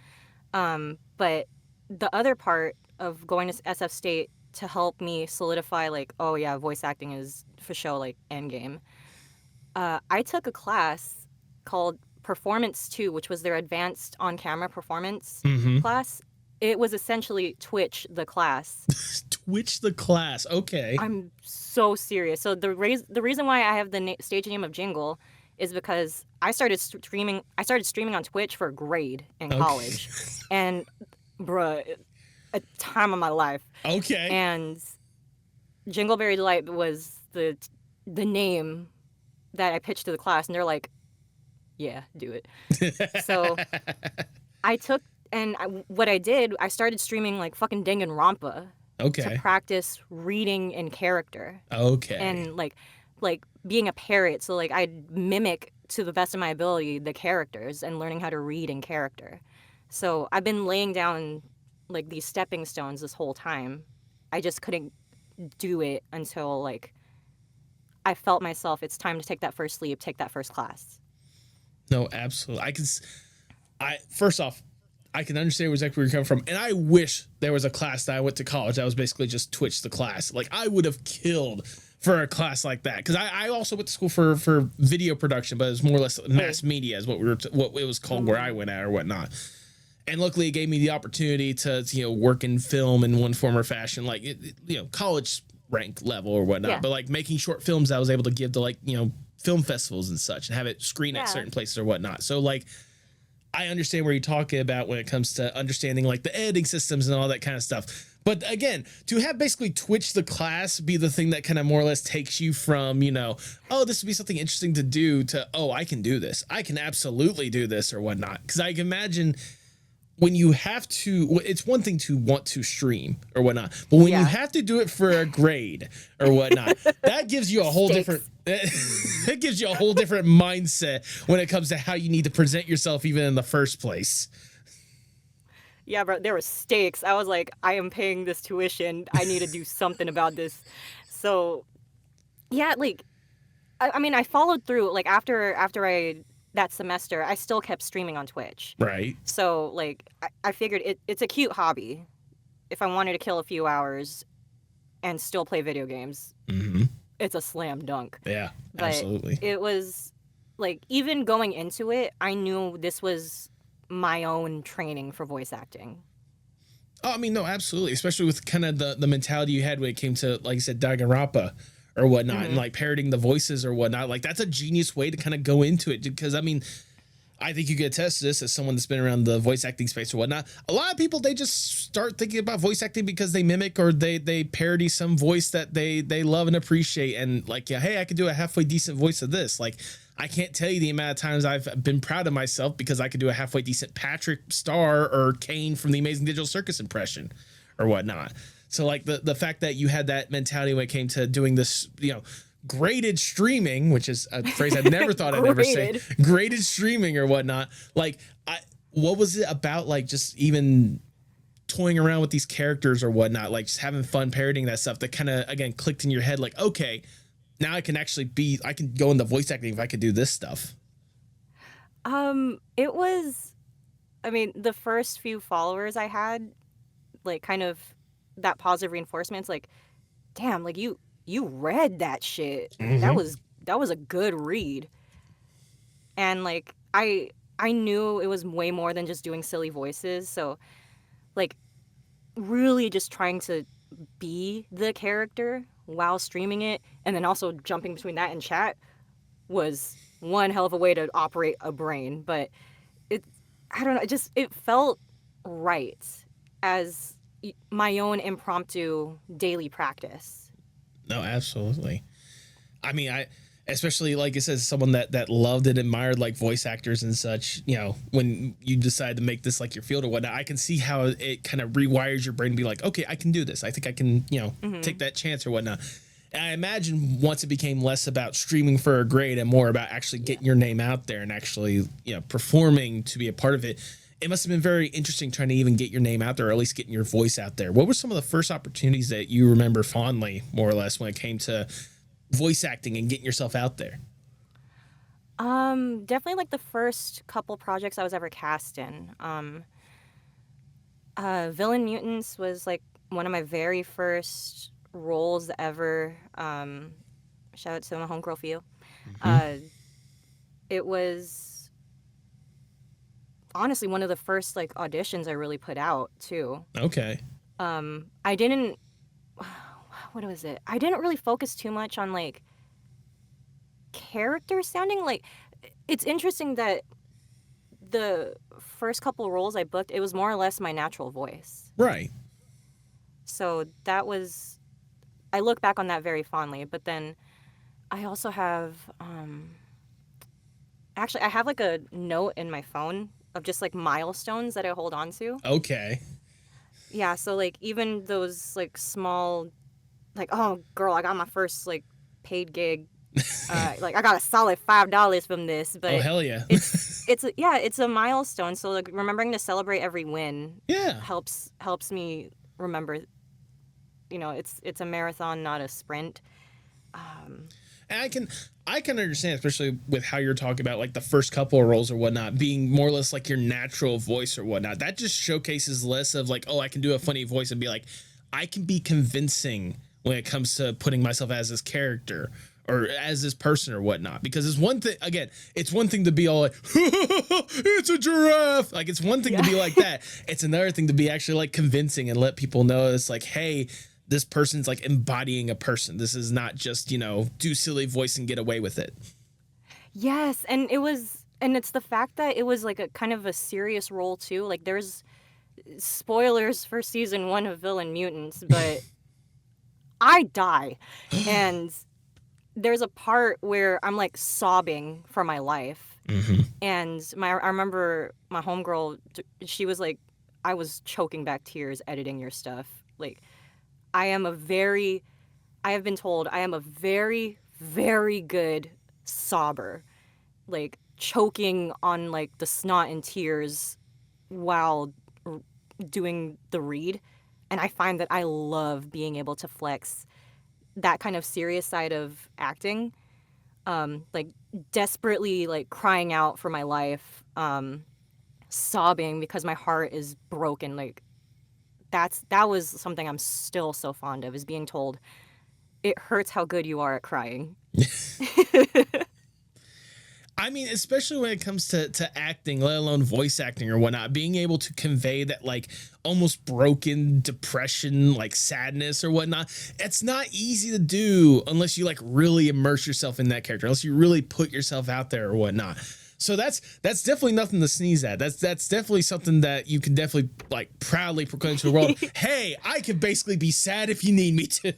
But the other part of going to SF State to help me solidify like, oh yeah, voice acting is for sure like end game. I took a class called Performance 2, which was their advanced on-camera performance class. It was essentially Twitch the class. Twitch the class. Okay. I'm so serious. So the reason why I have the stage name of Jingle is because I started streaming on Twitch for a grade in college. And bruh, a time of my life. Okay. And Jingle Berry Delight was the name that I pitched to the class, and they're like, yeah, do it. So I took, and what I did, I started streaming like fucking Danganronpa to practice reading in character. And like being a parrot, so like I'd mimic to the best of my ability the characters and learning how to read in character. So I've been laying down like these stepping stones this whole time. I just couldn't do it until like I felt myself, it's time to take that first leap, take that first class. No, absolutely. First off, I can understand exactly where you're coming from. And I wish there was a class that I went to college that was basically just Twitch the class. Like I would have killed for a class like that. Cause I also went to school for video production, but it was more or less mass media is what what it was called where I went at or whatnot. And luckily it gave me the opportunity to, work in film in one form or fashion, like, college rank level or whatnot, but like making short films I was able to give to like, film festivals and such and have it screen at certain places or whatnot. So like, I understand where you're talking about when it comes to understanding like the editing systems and all that kind of stuff. But again, to have basically Twitch the class be the thing that kind of more or less takes you from, oh, this would be something interesting to do to, oh, I can do this. I can absolutely do this or whatnot. Because I can imagine when you have to, it's one thing to want to stream or whatnot, but when you have to do it for a grade or whatnot, that gives you a whole different, it gives you a whole different mindset when it comes to how you need to present yourself even in the first place. Yeah, bro, there were stakes. I was like, I am paying this tuition. I need to do something about this. So, yeah, like, I mean, I followed through. Like, after that semester, I still kept streaming on Twitch. Right. So, like, I figured it's a cute hobby. If I wanted to kill a few hours and still play video games, it's a slam dunk. Yeah, but absolutely. It was, like, even going into it, I knew this was my own training for voice acting. Oh, I mean, no, absolutely. Especially with kind of the mentality you had when it came to, like you said, Danganronpa or whatnot, and like parroting the voices or whatnot. Like that's a genius way to kind of go into it, because I mean, I think you could attest to this as someone that's been around the voice acting space or whatnot. A lot of people, they just start thinking about voice acting because they mimic or they parody some voice that they love and appreciate, and like, yeah, hey, I could do a halfway decent voice of this. Like, I can't tell you the amount of times I've been proud of myself because I could do a halfway decent Patrick Star or Kane from the Amazing Digital Circus impression or whatnot. So like the fact that you had that mentality when it came to doing this, graded streaming, which is a phrase I never thought I'd ever say, graded streaming or whatnot. Like, what was it about, like, just even toying around with these characters or whatnot, like just having fun parodying that stuff that kind of, again, clicked in your head, like, okay, now I can go into voice acting if I could do this stuff? It was, I mean, the first few followers I had, like, kind of that positive reinforcement. It's like, damn, like you read that shit. That was a good read. And like I knew it was way more than just doing silly voices. So like really just trying to be the character while streaming it, and then also jumping between that and chat was one hell of a way to operate a brain. But I don't know, it felt right as my own impromptu daily practice. No, absolutely. I mean, especially like it says, someone that loved and admired like voice actors and such, when you decide to make this like your field or whatnot, I can see how it kind of rewires your brain to be like, okay, I can do this. I think I can, take that chance or whatnot. And I imagine once it became less about streaming for a grade and more about actually getting your name out there and actually, performing to be a part of it, it must have been very interesting trying to even get your name out there, or at least getting your voice out there. What were some of the first opportunities that you remember fondly, more or less, when it came to voice acting and getting yourself out there? Definitely like the first couple projects I was ever cast in. Villain Mutants was like one of my very first roles ever. Shout out to my homegirl Fio. It was honestly one of the first like auditions I really put out too. Okay. I didn't. What was it? I didn't really focus too much on like character sounding. Like, it's interesting that the first couple roles I booked, it was more or less my natural voice. Right. So that was, I look back on that very fondly. But then I also have, actually, I have like a note in my phone of just like milestones that I hold on to. Okay. Yeah. So like even those like small, like, oh girl, I got my first like paid gig. Like I got a solid $5 from this, but oh hell yeah, it's a milestone. So like remembering to celebrate every win, helps me remember. It's a marathon, not a sprint. And I can understand, especially with how you're talking about like the first couple of roles or whatnot being more or less like your natural voice or whatnot. That just showcases less of like, oh, I can do a funny voice and be like, I can be convincing when it comes to putting myself as this character or as this person or whatnot. Because it's one thing, again, it's one thing to be all like, it's a giraffe. Like, it's one thing to be like that. It's another thing to be actually like convincing and let people know it's like, hey, this person's like embodying a person. This is not just, do silly voice and get away with it. Yes. And it's the fact that it was like a kind of a serious role too. Like there's spoilers for season 1 of Villain Mutants, but I die. And there's a part where I'm like sobbing for my life. Mm-hmm. And I remember my homegirl, she was like, I was choking back tears editing your stuff. Like, I have been told I am a very, very good sobber. Like, choking on like the snot and tears while doing the read. And I find that I love being able to flex that kind of serious side of acting, like desperately like crying out for my life, sobbing because my heart is broken. Like that was something I'm still so fond of, is being told it hurts how good you are at crying. I mean, especially when it comes to acting, let alone voice acting or whatnot, being able to convey that like almost broken depression, like sadness or whatnot, it's not easy to do unless you like really immerse yourself in that character, unless you really put yourself out there or whatnot. So that's definitely nothing to sneeze at. That's definitely something that you can definitely like proudly proclaim to the world. Hey, I can basically be sad if you need me to.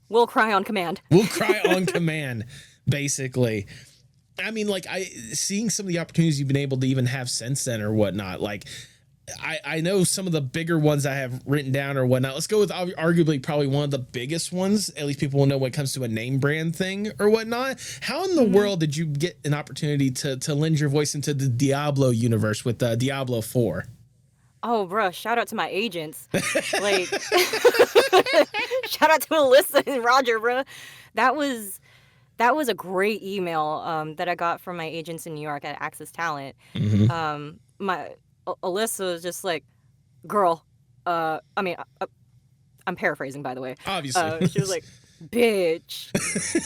We'll cry on command. We'll cry on command, basically. I mean, like seeing some of the opportunities you've been able to even have since then or whatnot, like I know some of the bigger ones I have written down or whatnot. Let's go with arguably probably one of the biggest ones. At least people will know when it comes to a name brand thing or whatnot. How in the world did you get an opportunity to lend your voice into the Diablo universe with Diablo 4? Oh, bro, shout out to my agents. Like, shout out to Alyssa and Roger, bro. That was a great email that I got from my agents in New York at Access Talent. Mm-hmm. Alyssa was just like, girl, I'm paraphrasing, by the way. Obviously. She was like, bitch,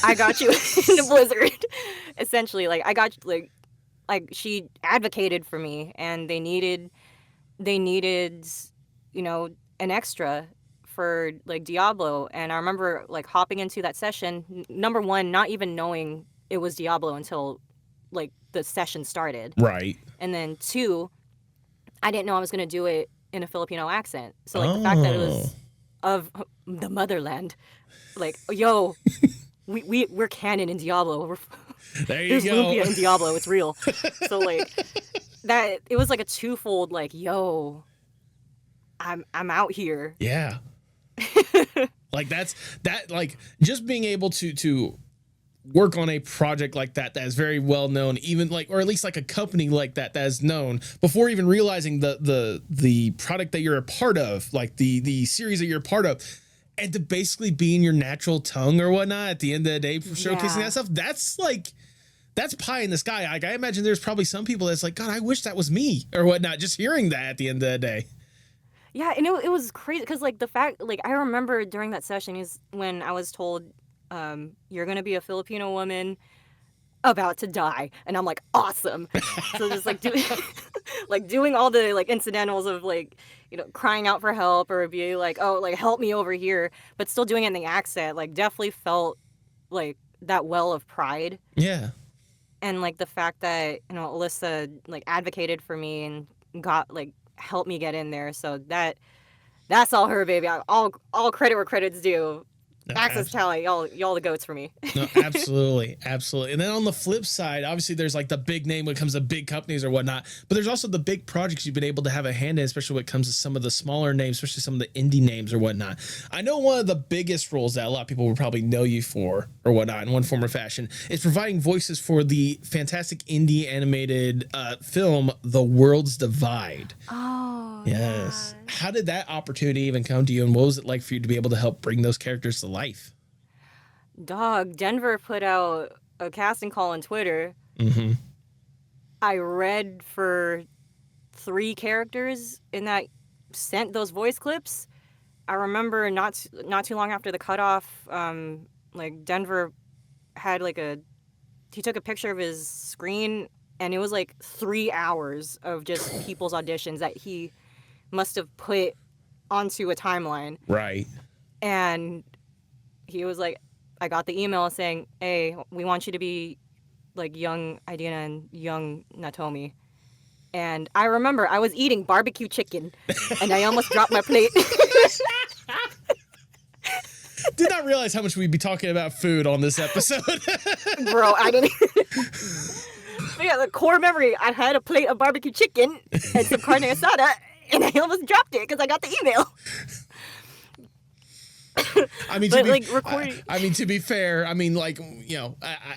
I got you in the blizzard. Essentially, like, I got, like she advocated for me, and they needed, an extra for like Diablo. And I remember like hopping into that session, number one, not even knowing it was Diablo until like the session started. Right. And then 2, I didn't know I was going to do it in a Filipino accent. So like the fact that it was of the motherland, like, yo, we're canon in Diablo. There you There's go. Lumpia in Diablo. It's real. So like that, it was like a twofold, like, yo, I'm out here. Yeah. Like like just being able to work on a project like that is very well known, even like, or at least like a company like that is known before even realizing the product that you're a part of, like the series that you're a part of, and to basically be in your natural tongue or whatnot at the end of the day for showcasing that stuff. That's pie in the sky. Like, I imagine there's probably some people that's like, God, I wish that was me or whatnot. Just hearing that at the end of the day. Yeah, and it was crazy because like the fact, like I remember during that session is when I was told, you're gonna be a Filipino woman about to die, and I'm like, awesome. So just like doing like doing all the like incidentals of like, you know, crying out for help or be like, oh, like help me over here, but still doing it in the accent, like definitely felt like that well of pride. Yeah. And like the fact that, you know, Alyssa like advocated for me and got like helped me get in there, so that's all her, baby. All credit where credit's due. No, Access tally, y'all the goats for me. No, absolutely, absolutely. And then on the flip side, obviously there's like the big name when it comes to big companies or whatnot, but there's also the big projects you've been able to have a hand in, especially when it comes to some of the smaller names, especially some of the indie names or whatnot. I know one of the biggest roles that a lot of people will probably know you for or whatnot in one form or fashion is providing voices for the fantastic indie animated film, The World's Divide. Oh, yes. yeah. How did that opportunity even come to you, and what was it like for you to be able to help bring those characters to life? Dog, Denver put out a casting call on Twitter. Mm-hmm. I read for 3 characters in that, sent those voice clips. I remember not too long after the cutoff, like Denver had like he took a picture of his screen, and it was like 3 hours of just people's auditions that he must have put onto a timeline. Right. And he was like, I got the email saying, hey, we want you to be like young Aiden and young Natomi. And I remember I was eating barbecue chicken and I almost dropped my plate. Did not realize how much we'd be talking about food on this episode. Bro, I didn't. But yeah, the core memory, I had a plate of barbecue chicken and some carne asada, and I almost dropped it because I got the email. I mean, but like recording. I mean, to be fair, I mean, like, you know,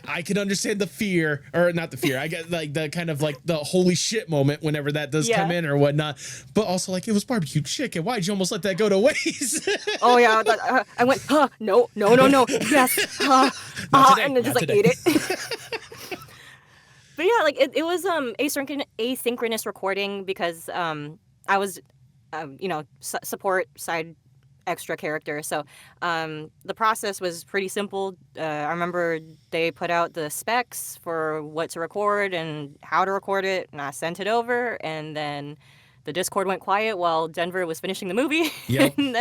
I can understand the fear, or not the fear. I get like the kind of like the holy shit moment whenever that does come in or whatnot. But also, like, it was barbecue chicken. Why'd you almost let that go to waste? Oh yeah, I went, no, yes, and then just like ate it. But yeah, like it was asynchronous recording because I was, you know, support side extra character. So the process was pretty simple. I remember they put out the specs for what to record and how to record it, and I sent it over, and then the Discord went quiet while Denver was finishing the movie. Yep. and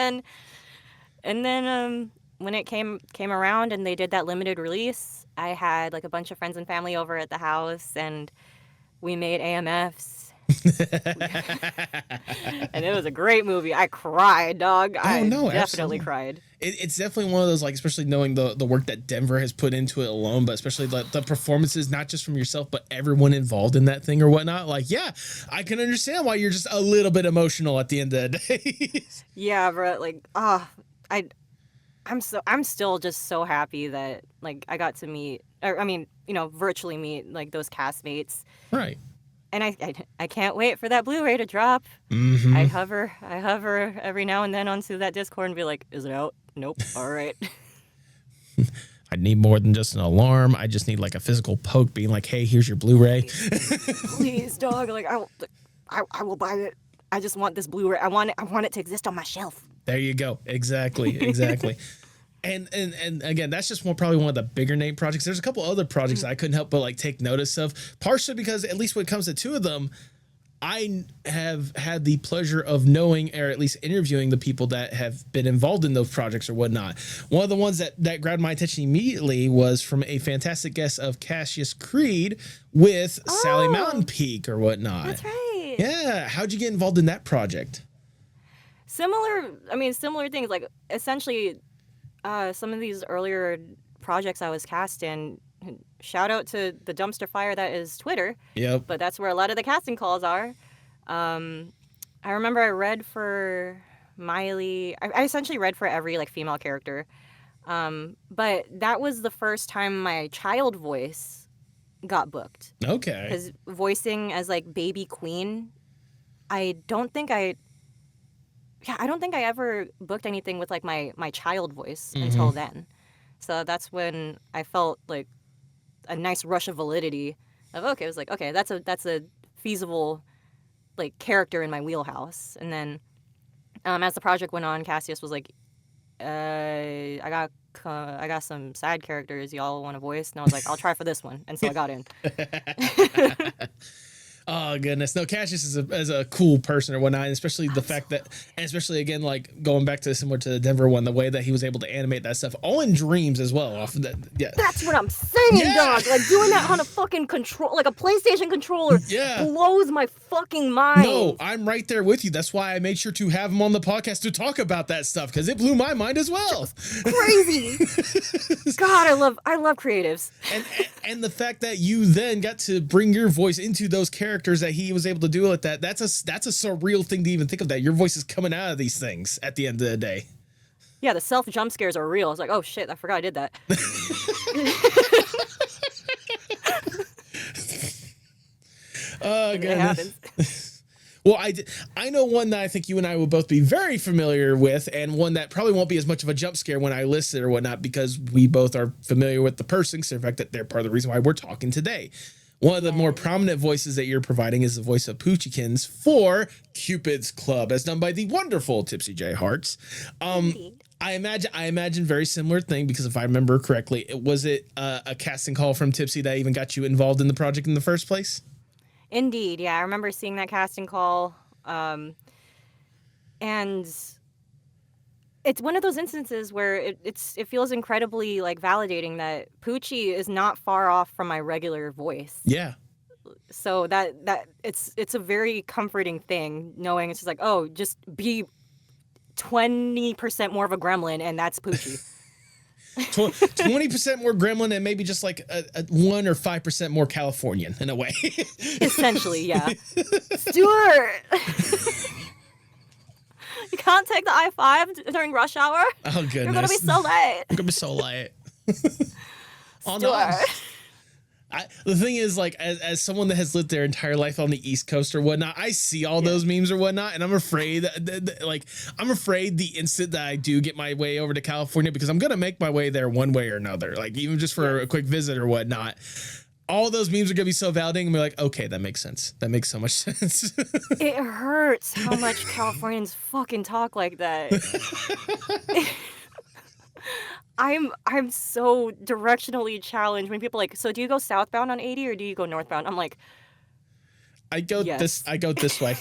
then when it came around and they did that limited release, I had like a bunch of friends and family over at the house, and we made AMFs. And it was a great movie. I cried, dog. I definitely absolutely. Cried. It's definitely one of those, like, especially knowing the work that Denver has put into it alone, but especially the performances, not just from yourself, but everyone involved in that thing or whatnot. Like, yeah, I can understand why you're just a little bit emotional at the end of the day. Yeah, bro. Like, I'm still just so happy that like I got to meet, or I mean, you know, virtually meet like those castmates. Right. And I can't wait for that Blu-ray to drop. Mm-hmm. I hover every now and then onto that Discord and be like, is it out? Nope. All right. I need more than just an alarm. I just need like a physical poke being like, hey, here's your Blu-ray. Please, dog. Like I will buy it. I just want this Blu-ray. I want it to exist on my shelf. There you go. Exactly. And again, that's just probably one of the bigger name projects. There's a couple other projects I couldn't help but like take notice of, partially because at least when it comes to 2 of them, I have had the pleasure of knowing, or at least interviewing, the people that have been involved in those projects or whatnot. One of the ones that grabbed my attention immediately was from a fantastic guest of Cassius Creed with Sally Mountain Peak or whatnot. That's right. Yeah. How'd you get involved in that project? Similar things. Like essentially, some of these earlier projects I was cast in, shout out to the dumpster fire that is Twitter. Yep. But that's where a lot of the casting calls are. I remember I read for Miley. I essentially read for every like female character. But that was the first time my child voice got booked. Okay. Because voicing as like baby queen, I don't think I ever booked anything with like my child voice until then. So that's when I felt like a nice rush of validity of okay, I was like, okay, that's a feasible like character in my wheelhouse. And then as the project went on, Cassius was like, I got some side characters y'all want to voice, and I was like, I'll try for this one, and so I got in. Oh goodness, no, Cassius is a cool person or whatnot, and especially the fact that, and especially again, like going back to similar to the Denver one, the way that he was able to animate that stuff, all in dreams as well. Off of that, yeah. That's what I'm saying, dog. Like doing that on a fucking control, like a PlayStation controller, blows my fucking mind. No, I'm right there with you. That's why I made sure to have him on the podcast to talk about that stuff because it blew my mind as well. Crazy. God, I love creatives. And the fact that you then got to bring your voice into those characters that he was able to do like that's a surreal thing to even think of, that your voice is coming out of these things at the end of the day. Yeah, the self jump scares are real. I was like, oh shit, I forgot I did that. Oh goodness. It happens. Well, I know one that I think you and I will both be very familiar with, and one that probably won't be as much of a jump scare when I list it or whatnot, because we both are familiar with the person, so in fact that they're part of the reason why we're talking today. One of the more prominent voices that you're providing is the voice of Poochykins for Cupid's Club, as done by the wonderful TipsyJHearts. I imagine very similar thing, because if I remember correctly, was it a casting call from Tipsy that even got you involved in the project in the first place? Indeed, yeah. I remember seeing that casting call, and it's one of those instances where it feels incredibly like validating that Poochie is not far off from my regular voice. Yeah. So that it's a very comforting thing knowing it's just like, oh, just be 20% more of a gremlin and that's Poochie. 20% more gremlin and maybe just like a 1 or 5% more Californian in a way. Essentially, yeah. Stuart! You can't take the I-5 during rush hour? Oh, goodness. You're going to be so late. You're going to be so late. Oh, Stuart. no. The thing is, like, as someone that has lived their entire life on the East Coast or whatnot, I see all those memes or whatnot, and I'm afraid the instant that I do get my way over to California, because I'm gonna make my way there one way or another, like even just for a quick visit or whatnot. All those memes are gonna be so validating, and be like, okay, that makes sense. That makes so much sense. It hurts how much Californians fucking talk like that. I'm so directionally challenged when people are like, so do you go southbound on 80 or do you go northbound? I'm like, I go this way.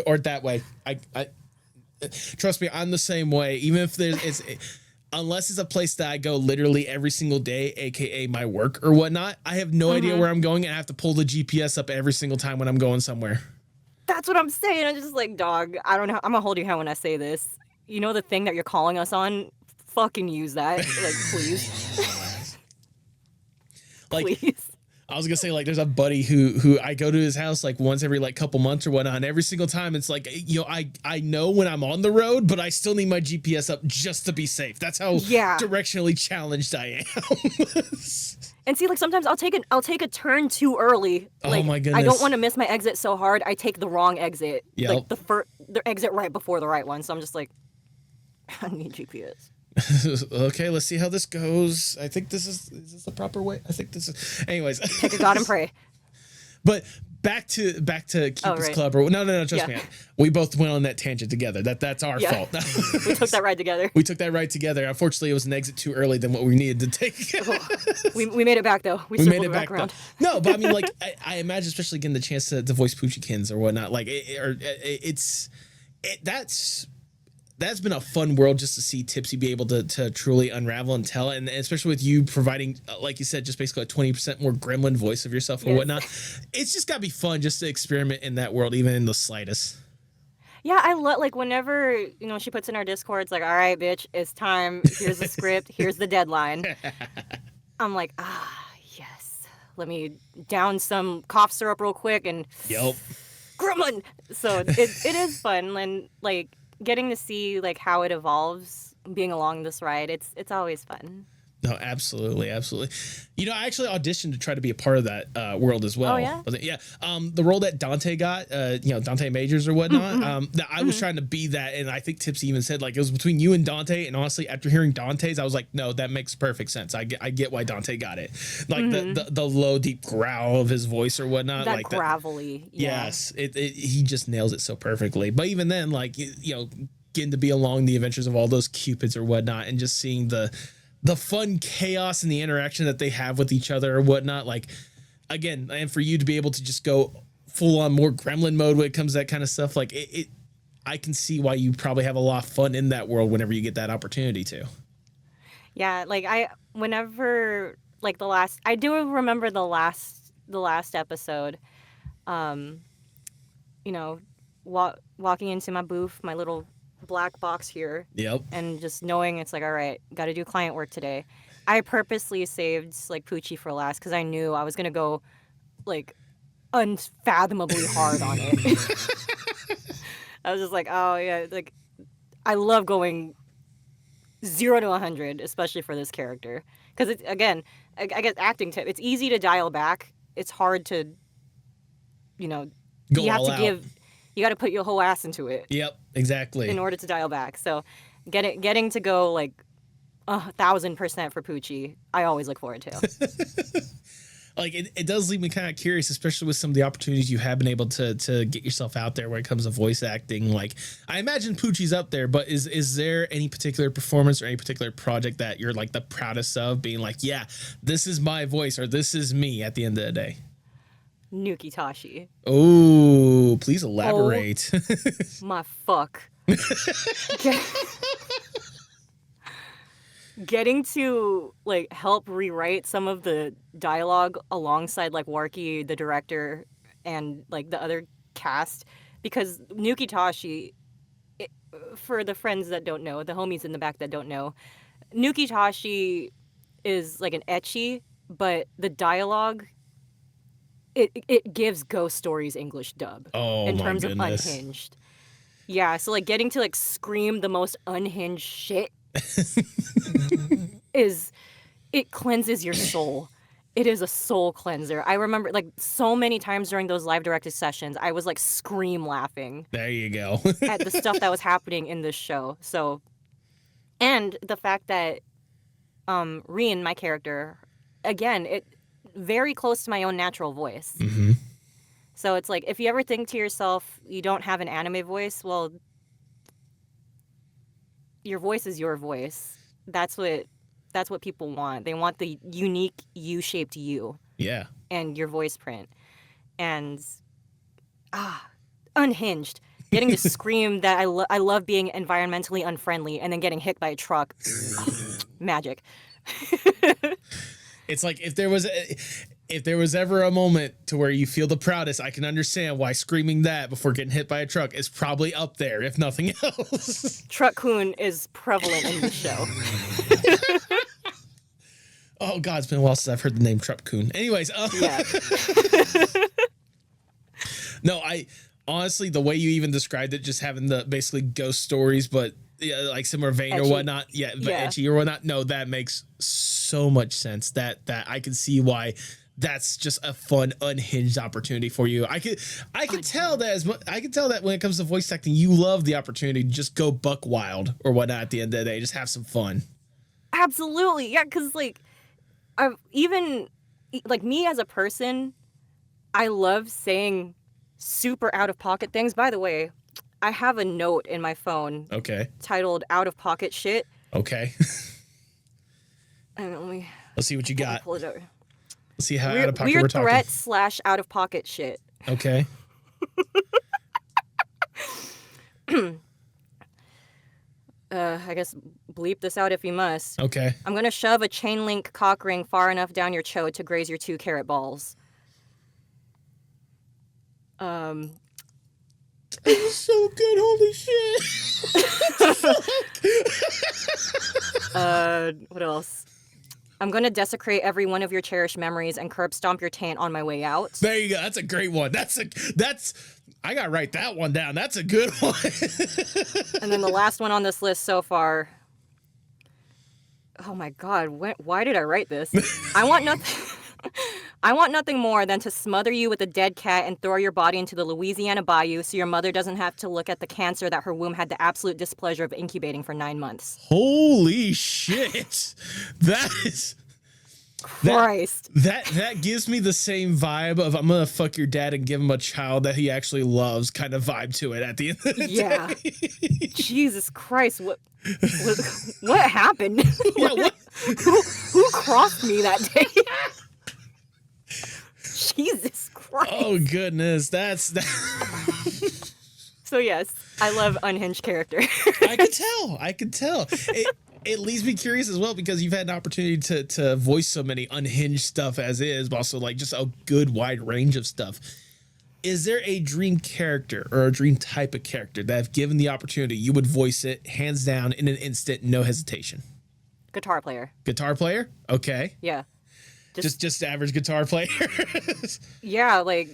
Or that way. I trust me, I'm the same way. Even if unless it's a place that I go literally every single day, aka my work or whatnot, I have no idea where I'm going, and I have to pull the GPS up every single time when I'm going somewhere. That's what I'm saying. I'm just like, dog, I don't know. I'm gonna hold your hand when I say this. You know the thing that you're calling us on? Fucking use that, like, please. Like, please. I was gonna say, like, there's a buddy who I go to his house like once every like couple months or whatnot, and every single time it's like, you know, I know when I'm on the road, but I still need my GPS up just to be safe. That's how directionally challenged I am. And see, like, sometimes I'll take a turn too early. Like, oh my goodness! I don't want to miss my exit so hard. I take the wrong exit, like the exit right before the right one. So I'm just like, I need GPS. Okay, let's see how this goes. I think is this the proper way? I think this is. Anyways, take a God and pray. But back to Cupid's Club. Or no, trust me. We both went on that tangent together. That's our fault. We took that ride together. We took that ride together. Unfortunately, it was an exit too early than what we needed to take. we made it back though. We made it back around. No, but I mean, like, I imagine, especially getting the chance to voice Poochykins or whatnot. Like, that's been a fun world just to see Tipsy be able to truly unravel and tell, and especially with you providing, like you said, just basically a 20% more gremlin voice of yourself or whatnot. It's just gotta be fun just to experiment in that world, even in the slightest. Yeah, I love, like, whenever, you know, she puts in our Discord, it's like, all right, bitch, it's time. Here's the script. Here's the deadline. I'm like, yes. Let me down some cough syrup real quick and gremlin. So it is fun, and like, getting to see like how it evolves being along this ride, it's always fun. No, absolutely, absolutely. You know, I actually auditioned to try to be a part of that world as well. Oh, yeah? But yeah. The role that Dante got, Dante Majors or whatnot. That I was trying to be that, and I think Tipsy even said like it was between you and Dante. And honestly, after hearing Dante's, I was like, no, that makes perfect sense. I get why Dante got it. Like the low, deep growl of his voice or whatnot, That like gravelly. Yeah. Yes, he just nails it so perfectly. But even then, like getting to be along the adventures of all those cupids or whatnot, and just seeing the fun chaos and the interaction that they have with each other or whatnot. Like, again, and for you to be able to just go full on more gremlin mode when it comes to that kind of stuff, like I can see why you probably have a lot of fun in that world whenever you get that opportunity to. Yeah, like I do remember the last episode. Walking into my booth, my little black box here. Yep. And just knowing it's like, all right, got to do client work today. I purposely saved like Poochie for last because I knew I was gonna go like unfathomably hard on it. I was just like, oh yeah, like I love going 0 to 100, especially for this character, because it's again, I guess acting tip. It's easy to dial back. It's hard to, Go you have all to out. you got to put your whole ass into it. Yep, exactly. In order to dial back. So getting to go like 1,000% for Poochie, I always look forward to. Like it does leave me kind of curious, especially with some of the opportunities you have been able to get yourself out there when it comes to voice acting. Like I imagine Poochie's up there, but is there any particular performance or any particular project that you're like the proudest of, being like, yeah, this is my voice or this is me at the end of the day? Nukitashi. Oh, please elaborate. Oh, my fuck. Getting to like help rewrite some of the dialogue alongside like Warky, the director, and like the other cast, because Nukitashi, for the friends that don't know, the homies in the back that don't know, Nukitashi is like an ecchi, but the dialogue, it gives Ghost Stories English dub in terms of unhinged. Yeah, so like getting to like scream the most unhinged shit it cleanses your soul. It is a soul cleanser. I remember like so many times during those live directed sessions, I was like scream laughing. There you go. At the stuff that was happening in this show. So, and the fact that Reen, my character, again, it very close to my own natural voice. Mm-hmm. So it's like if you ever think to yourself you don't have an anime voice, well, your voice is your voice. That's what people want. They want the unique U-shaped you. Yeah. And your voice print. And unhinged. Getting to scream that I love being environmentally unfriendly and then getting hit by a truck. Magic. It's like if there was ever a moment to where you feel the proudest, I can understand why screaming that before getting hit by a truck is probably up there, if nothing else. Truck-kun is prevalent in the show. Oh God, it's been a while since I've heard the name Truck-kun. Anyways, yeah. No, I honestly, the way you even described it, just having the basically ghost stories, but like similar vein Ecchi. or whatnot, but ecchi or whatnot. No, that makes so much sense. That I can see why that's just a fun, unhinged opportunity for you. I can tell that when it comes to voice acting, you love the opportunity to just go buck wild or whatnot at the end of the day, just have some fun. Absolutely, yeah. Because like, even like me as a person, I love saying super out of pocket things. By the way, I have a note in my phone. Okay. Titled "Out of Pocket Shit." Okay. And let's see what you got. Pull it over. Let's see how out of pocket we're talking. Weird threats / out of pocket shit. Okay. I guess bleep this out if you must. Okay. I'm gonna shove a chain link cock ring far enough down your chode to graze your 2 carat balls. It's so good, holy shit. What else? I'm gonna desecrate every one of your cherished memories and curb stomp your taint on my way out. There you go. That's a great one. I got to write that one down. That's a good one. And then the last one on this list so far. Oh my God, why did I write this? I want nothing. I want nothing more than to smother you with a dead cat and throw your body into the Louisiana bayou so your mother doesn't have to look at the cancer that her womb had the absolute displeasure of incubating for 9 months. Holy shit. That is... Christ. That gives me the same vibe of I'm gonna fuck your dad and give him a child that he actually loves kind of vibe to it at the end of the day. Jesus Christ, what happened? Yeah, what? Who crossed me that day? Jesus Christ. Oh goodness, that's that. So yes, I love unhinged character. I could tell. It leaves me curious as well because you've had an opportunity to voice so many unhinged stuff as is, but also like just a good wide range of stuff. Is there a dream character or a dream type of character that, if given the opportunity, you would voice it hands down in an instant, no hesitation? Guitar player. Guitar player? Okay. Yeah. Just average guitar player. Yeah, like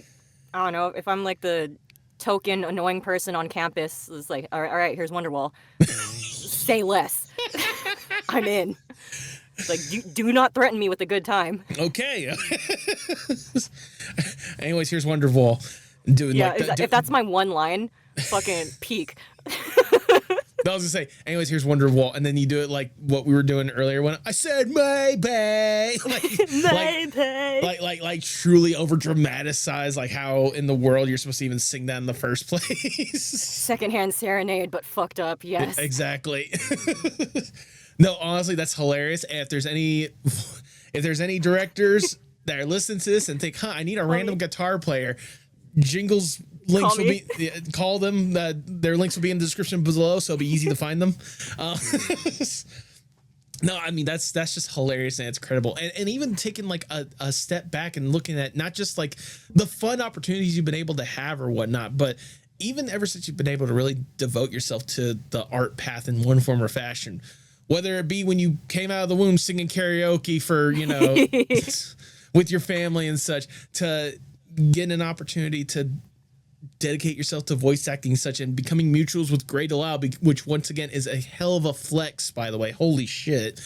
I don't know, if I'm like the token annoying person on campus, it's like, all right, here's Wonderwall. Say less. I'm in. Like, do not threaten me with a good time. Okay. Anyways, here's Wonderwall. Doing if that's my one line, fucking peak. I was gonna say, anyways, here's Wonderwall, and then you do it like what we were doing earlier when I said maybe, like truly over dramatized, like how in the world you're supposed to even sing that in the first place. Secondhand serenade, but fucked up. Yes, exactly. No, honestly, that's hilarious. And if there's any directors that are listening to this and think, I need a random guitar player, Jingle's links will be call them. Their links will be in the description below, so it'll be easy to find them. No, I mean that's just hilarious and it's credible. And even taking like a step back and looking at not just like the fun opportunities you've been able to have or whatnot, but even ever since you've been able to really devote yourself to the art path in one form or fashion, whether it be when you came out of the womb singing karaoke for, with your family and such, to getting an opportunity to dedicate yourself to voice acting and such and becoming mutuals with Great Allow, which once again is a hell of a flex, by the way. Holy shit.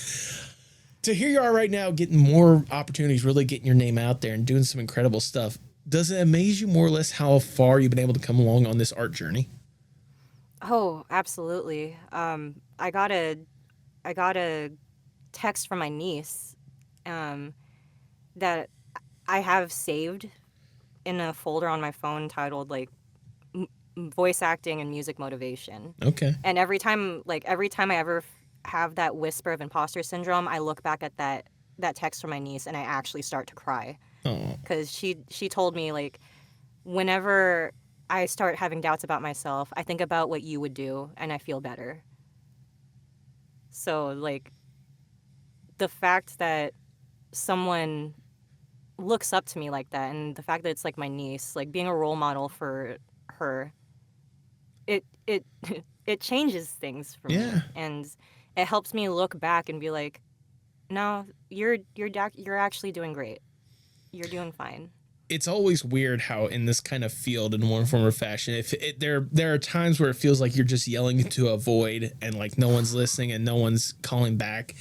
To here you are right now getting more opportunities, really getting your name out there and doing some incredible stuff. Does it amaze you more or less how far you've been able to come along on this art journey? Oh, absolutely. I got a text from my niece that I have saved in a folder on my phone titled like voice acting and music motivation. Okay. And every time I ever have that whisper of imposter syndrome, I look back at that text from my niece and I actually start to cry. Oh. Because she told me, like, whenever I start having doubts about myself, I think about what you would do and I feel better. So, like, the fact that someone looks up to me like that, and the fact that it's like my niece, like being a role model for her, it changes things for me, and it helps me look back and be like, no, you're actually doing great. You're doing fine. It's always weird how in this kind of field, in one form or fashion, there are times where it feels like you're just yelling into a void and like no one's listening and no one's calling back.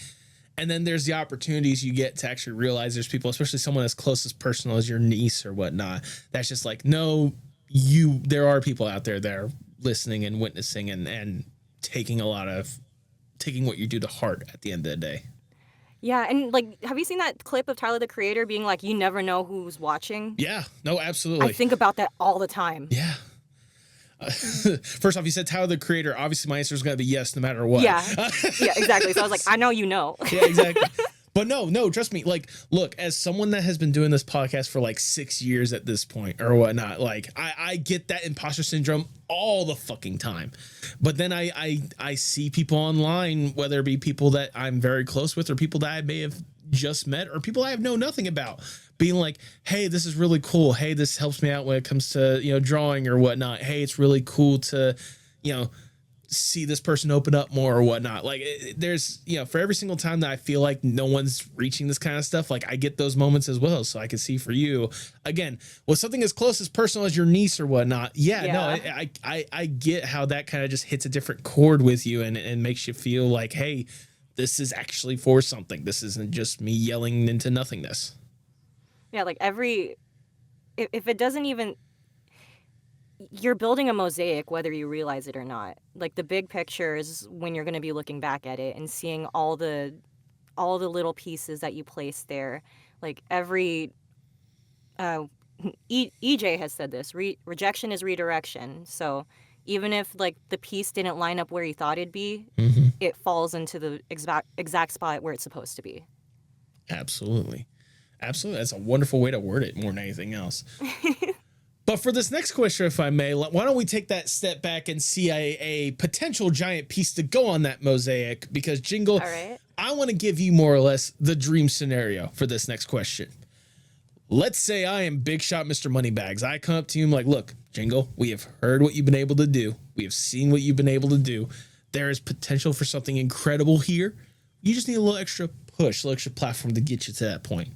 And then there's the opportunities you get to actually realize there's people, especially someone as close as personal as your niece or whatnot, that's just like, no, there are people out there that are listening and witnessing and taking what you do to heart at the end of the day. Yeah, and like, have you seen that clip of Tyler the Creator being like, you never know who's watching? Yeah, no, absolutely. I think about that all the time. Yeah. First off, you said Tyler the Creator. Obviously, my answer is going to be yes, no matter what. Yeah, yeah, exactly. So I was like, I know you know. Yeah, exactly. But no, trust me. Like, look, as someone that has been doing this podcast for like 6 years at this point or whatnot, like I get that imposter syndrome all the fucking time. But then I see people online, whether it be people that I'm very close with or people that I may have just met or people I know nothing about, being like, hey, this is really cool. Hey, this helps me out when it comes to, drawing or whatnot. Hey, it's really cool to, see this person open up more or whatnot. Like there's, for every single time that I feel like no one's reaching this kind of stuff, like I get those moments as well. So I can see for you again, with something as close as personal as your niece or whatnot. No, I get how that kind of just hits a different chord with you and makes you feel like, hey, this is actually for something. This isn't just me yelling into nothingness. Yeah. Like if it doesn't even, you're building a mosaic whether you realize it or not. Like the big picture is when you're going to be looking back at it and seeing all the little pieces that you placed there. Like every EJ has said this, rejection is redirection. So even if like the piece didn't line up where you thought it'd be, it falls into the exact spot where it's supposed to be. Absolutely. That's a wonderful way to word it more than anything else. But for this next question, if I may, why don't we take that step back and see a potential giant piece to go on that mosaic? Because Jingle, all right, I want to give you more or less the dream scenario for this next question. Let's say I am Big Shot Mr. Moneybags. I come up to you and I'm like, look, Jingle, we have heard what you've been able to do. We have seen what you've been able to do. There is potential for something incredible here. You just need a little extra push, a little extra platform to get you to that point.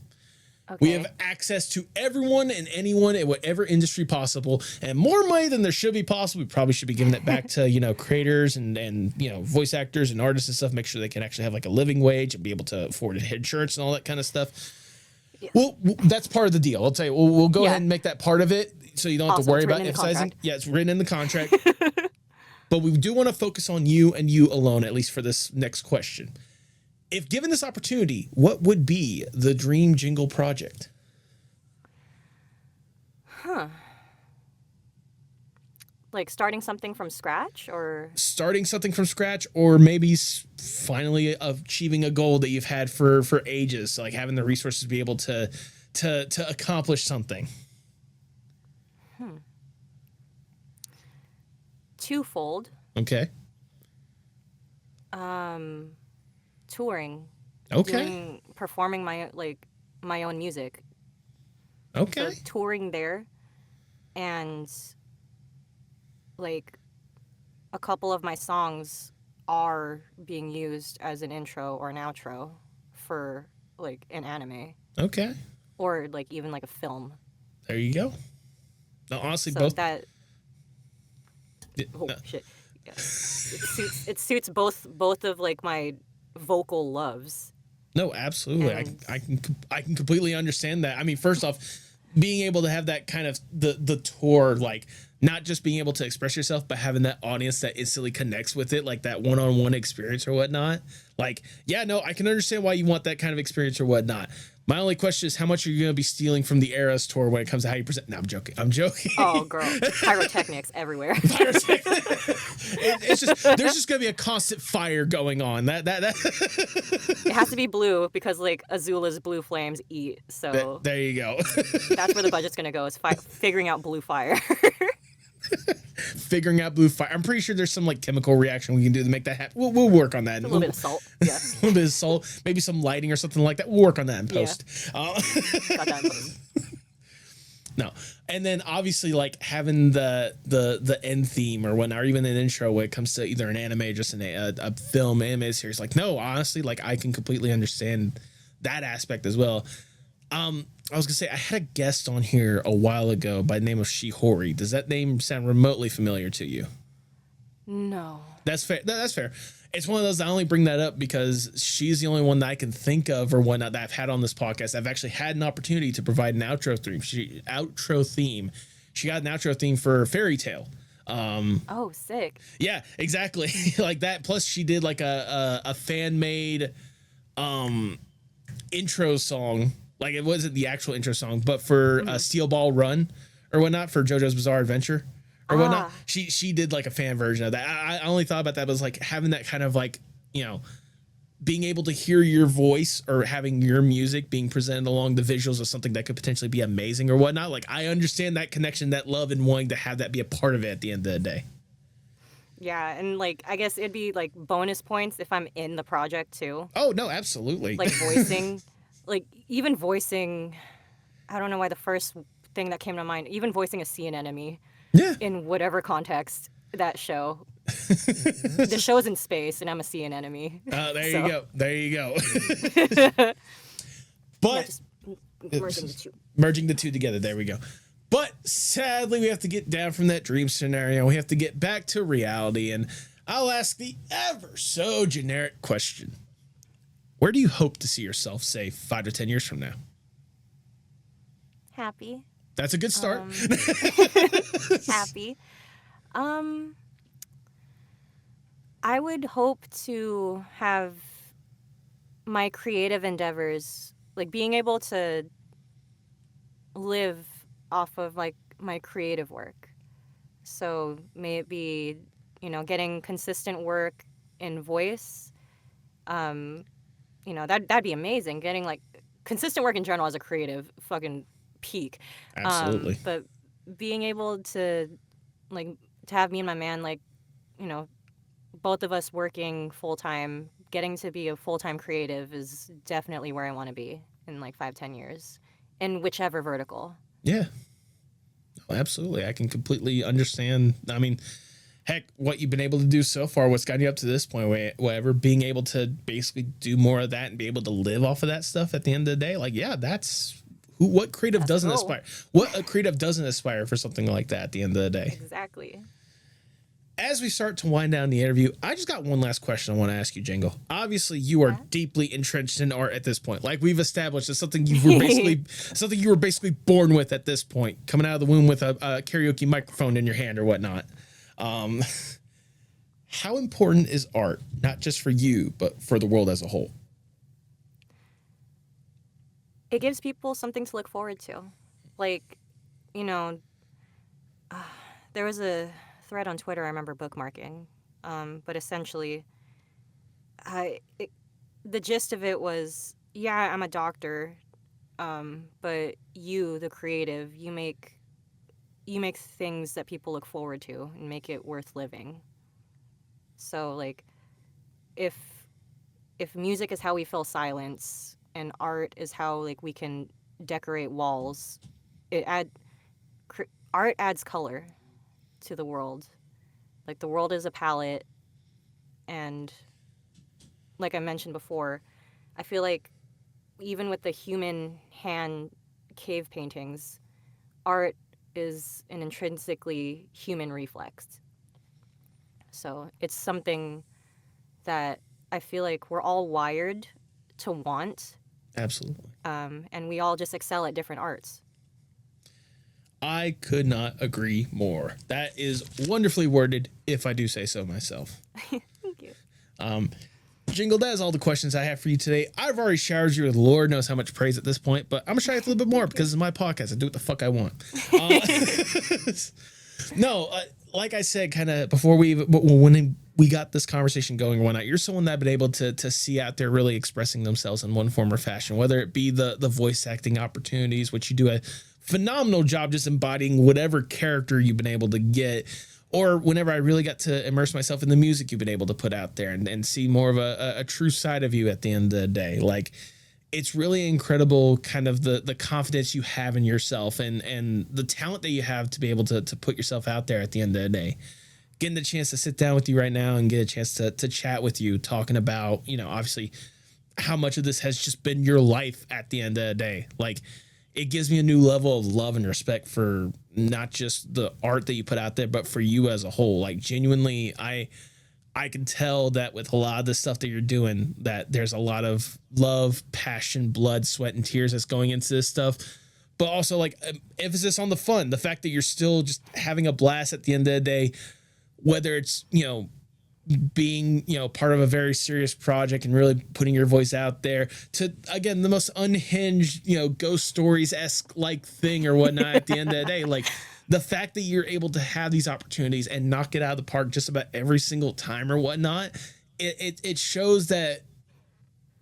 Okay. We have access to everyone and anyone in whatever industry possible, and more money than there should be possible. We probably should be giving that back to, creators and voice actors and artists and stuff. Make sure they can actually have like a living wage and be able to afford insurance and all that kind of stuff. Yeah. Well, that's part of the deal. I'll tell you, we'll go ahead and make that part of it so you don't have to worry about emphasizing. Yeah, it's written in the contract. But we do want to focus on you and you alone, at least for this next question. If given this opportunity, what would be the dream Jingle project? Like starting something from scratch, or maybe finally achieving a goal that you've had for ages. So like having the resources to be able to accomplish something. Twofold. Okay. Touring. Okay. Performing my own music. Okay. So touring there, and like a couple of my songs are being used as an intro or an outro for like an anime. Okay. Or like even like a film. There you go. No, honestly, so both. Shit. Yeah. It suits both of like my vocal loves. No, absolutely. And I can completely understand that. I mean, first off, being able to have that kind of the tour, like not just being able to express yourself, but having that audience that instantly connects with it, like that one-on-one experience or whatnot. Like, yeah, no, I can understand why you want that kind of experience or whatnot. My only question is how much are you going to be stealing from the Eras tour when it comes to how you present? No, I'm joking. Oh, girl. Pyrotechnics everywhere. It's just, there's just going to be a constant fire going on. That It has to be blue because like Azula's blue flames eat. So there you go. That's where the budget's going to go, is figuring out blue fire. Figuring out blue fire. I'm pretty sure there's some like chemical reaction we can do to make that happen. We'll work on that. A little bit of salt. Yeah. A little bit of salt. Maybe some lighting or something like that. We'll work on that in post. Yeah. Got that in post. No. And then obviously like having the end theme or whatnot, or even an intro when it comes to either an anime or just a film animated series. Like, no, honestly, like I can completely understand that aspect as well. I was gonna say I had a guest on here a while ago by the name of Shihori. Does that name sound remotely familiar to you? No. That's fair. That's fair. It's one of those I only bring that up because she's the only one that I can think of or whatnot that I've had on this podcast. I've actually had an opportunity to provide an outro theme. She got an outro theme for Fairy Tale. Oh, sick. Yeah, exactly. Like that. Plus she did like a fan made intro song. Like it wasn't the actual intro song, but for Steel Ball Run or whatnot for JoJo's Bizarre Adventure or whatnot. She did like a fan version of that. I only thought about that, but it was like having that kind of like, being able to hear your voice or having your music being presented along the visuals of something that could potentially be amazing or whatnot. Like I understand that connection, that love, and wanting to have that be a part of it at the end of the day. Yeah, and like I guess it'd be like bonus points if I'm in the project too. Oh no, absolutely. Like voicing. Like, even voicing, I don't know why the first thing that came to mind, even voicing a sea anemone in whatever context that show The show's in space, and I'm a sea anemone. There So, you go. There you go. yeah, But just merging the two. merging the two together. There we go. But sadly, we have to get down from that dream scenario. We have to get back to reality. And I'll ask the ever so generic question. Where do you hope to see yourself, say, 5 to 10 years from now? Happy. That's a good start. Happy. I would hope to have my creative endeavors, like being able to live off of like my creative work. So may it be, getting consistent work in voice. That'd be amazing. Getting like consistent work in general as a creative fucking peak. Absolutely. But being able to like to have me and my man both of us working full time, getting to be a full time creative is definitely where I want to be in like 5-10 years, in whichever vertical. Yeah. Absolutely. I can completely understand. I mean, heck, what you've been able to do so far, what's gotten you up to this point, whatever, being able to basically do more of that and be able to live off of that stuff at the end of the day. Like, yeah, that's what creative doesn't aspire. What a creative doesn't aspire for something like that at the end of the day. Exactly. As we start to wind down the interview, I just got one last question I want to ask you, Jingle. Obviously, you are deeply entrenched in art at this point. Like we've established, it's something you were basically born with at this point, coming out of the womb with a karaoke microphone in your hand or whatnot. How important is art, not just for you, but for the world as a whole? It gives people something to look forward to. Like, there was a thread on Twitter I remember bookmarking, but essentially, the gist of it was, yeah, I'm a doctor, but you, the creative, you make things that people look forward to and make it worth living. So like, if music is how we fill silence and art is how like we can decorate walls, art adds color to the world. Like the world is a palette, and like I mentioned before, I feel like even with the human hand cave paintings, art is an intrinsically human reflex. So it's something that I feel like we're all wired to want. Absolutely. And we all just excel at different arts. I could not agree more. That is wonderfully worded, if I do say so myself. Thank you. Jingle, that is all the questions I have for you today. I've already showered you with Lord knows how much praise at this point, but I'm going to shower you with a little bit more because it's my podcast. I do what the fuck I want. Like I said, kind of before when we got this conversation going or whatnot, you're someone that I've been able to see out there really expressing themselves in one form or fashion, whether it be the voice acting opportunities, which you do a phenomenal job just embodying whatever character you've been able to get, or whenever I really got to immerse myself in the music you've been able to put out there and see more of a true side of you at the end of the day. Like, it's really incredible kind of the confidence you have in yourself and the talent that you have to be able to put yourself out there at the end of the day. Getting the chance to sit down with you right now and get a chance to chat with you, talking about, obviously how much of this has just been your life at the end of the day. Like, it gives me a new level of love and respect for not just the art that you put out there, but for you as a whole. Like, genuinely, I can tell that with a lot of the stuff that you're doing, that there's a lot of love, passion, blood, sweat, and tears that's going into this stuff. But also, like, emphasis on the fun, the fact that you're still just having a blast at the end of the day, whether it's, being, part of a very serious project and really putting your voice out there to, again, the most unhinged, ghost stories-esque like thing or whatnot at the end of the day. Like, the fact that you're able to have these opportunities and knock it out of the park just about every single time or whatnot, it shows that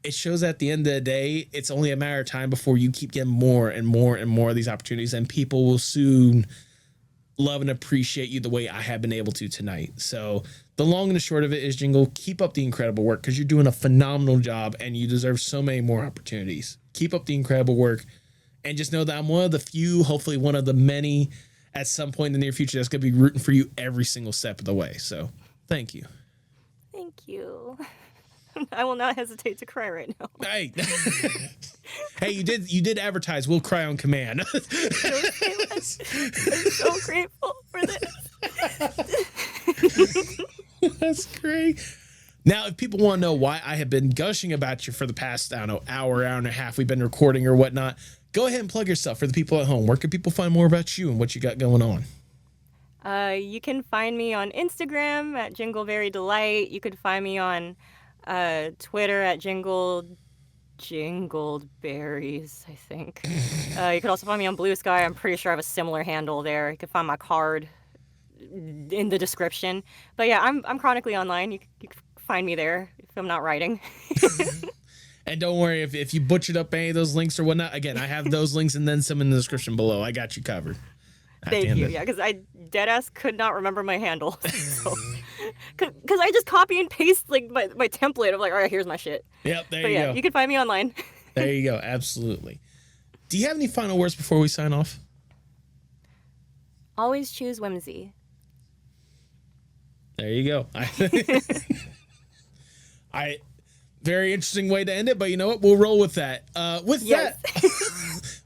at the end of the day, it's only a matter of time before you keep getting more and more and more of these opportunities, and people will soon love and appreciate you the way I have been able to tonight. So the long and the short of it is, Jingle, keep up the incredible work because you're doing a phenomenal job and you deserve so many more opportunities. Keep up the incredible work, and just know that I'm one of the few, hopefully one of the many at some point in the near future that's going to be rooting for you every single step of the way. So Thank you. Thank you. I will not hesitate to cry right now. Hey, hey, you did advertise. We'll cry on command. I'm so grateful for this. That's great. Now, if people want to know why I have been gushing about you for the past, I don't know, hour and a half we've been recording or whatnot, go ahead and plug yourself for the people at home. Where can people find more about you and what you got going on? You can find me on Instagram at JingleBerryDelight. You could find me on Twitter at Jingled Berries, I think. You could also find me on Blue Sky. I'm pretty sure I have a similar handle there. You can find my card in the description. But yeah, I'm chronically online. You can find me there if I'm not writing. And don't worry if you butchered up any of those links or whatnot. Again, I have those links and then some in the description below. I got you covered. Thank you. Yeah, because I deadass could not remember my handle. Because I just copy and paste like my template of like, all right, here's my shit. Yep, there you go. You can find me online. There you go. Absolutely. Do you have any final words before we sign off? Always choose whimsy. There you go. Very interesting way to end it, but you know what? We'll roll with that.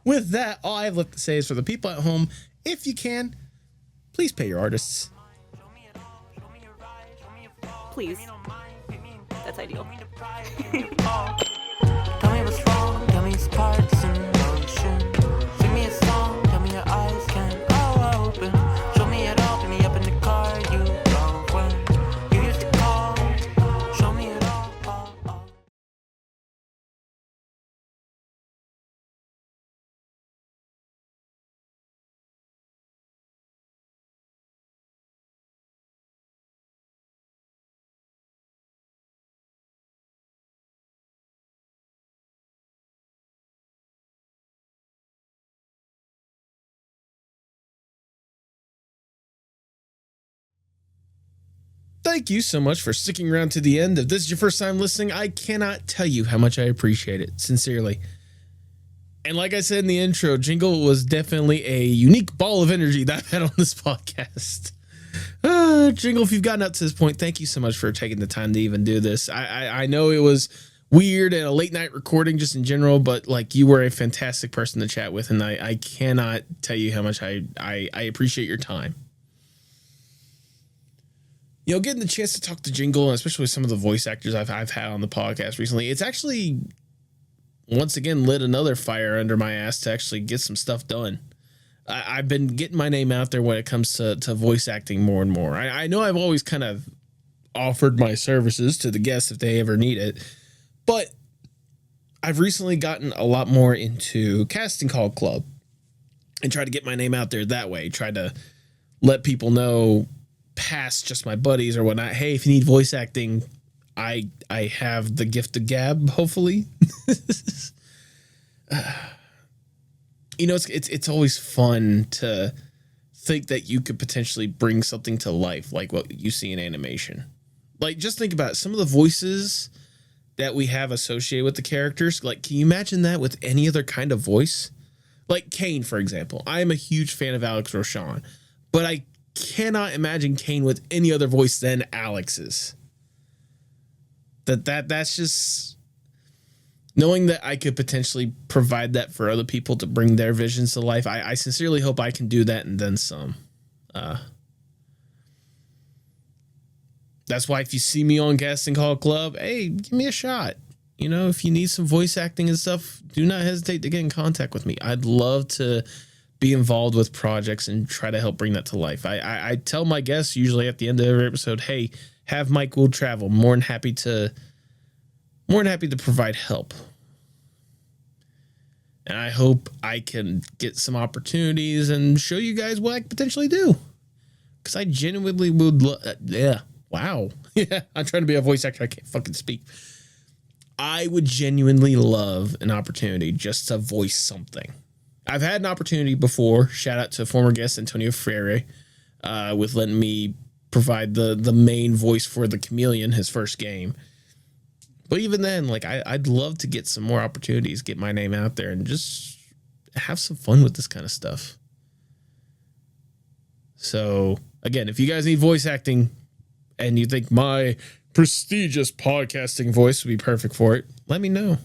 With that, all I have left to say is for the people at home, if you can, please pay your artists. Please. That's ideal. Tell me what's wrong, tell me its parts in motion. Sing me a song, tell me your eyes can't open. Show me it all, pick me up in the car you drove when you used to call. Show me it all. Thank you so much for sticking around to the end. If this is your first time listening, I cannot tell you how much I appreciate it, sincerely. And like I said in the intro, Jingle was definitely a unique ball of energy that I've had on this podcast. Jingle, if you've gotten up to this point, thank you so much for taking the time to even do this. I know it was weird and a late night recording just in general, but like you were a fantastic person to chat with, and I cannot tell you how much I appreciate your time. You know, getting the chance to talk to Jingle, and especially with some of the voice actors I've had on the podcast recently, it's actually once again lit another fire under my ass to actually get some stuff done. I've been getting my name out there when it comes to voice acting more and more. I know I've always kind of offered my services to the guests if they ever need it, but I've recently gotten a lot more into Casting Call Club and try to get my name out there that way. Try to let people know past just my buddies or whatnot. Hey, if you need voice acting, I have the gift of gab, hopefully. You know, it's always fun to think that you could potentially bring something to life like what you see in animation. Like, just think about it. Some of the voices that we have associated with the characters. Like, can you imagine that with any other kind of voice? Like Kane, for example. I am a huge fan of Alex Rochon, but I cannot imagine Kane with any other voice than Alex's. That's just knowing that I could potentially provide that for other people to bring their visions to life. I sincerely hope I can do that and then some. That's why if you see me on Casting Call Club, hey, give me a shot. You know, if you need some voice acting and stuff, do not hesitate to get in contact with me. I'd love to be involved with projects and try to help bring that to life. I tell my guests usually at the end of every episode, hey, have Mike will travel. More than happy to provide help. And I hope I can get some opportunities and show you guys what I could potentially do. Because I genuinely would wow. Yeah, I'm trying to be a voice actor. I can't fucking speak. I would genuinely love an opportunity just to voice something. I've had an opportunity before. Shout out to former guest Antonio Freire with letting me provide the main voice for the Chameleon, his first game. But even then, like I'd love to get some more opportunities, get my name out there, and just have some fun with this kind of stuff. So again, if you guys need voice acting, and you think my prestigious podcasting voice would be perfect for it, let me know.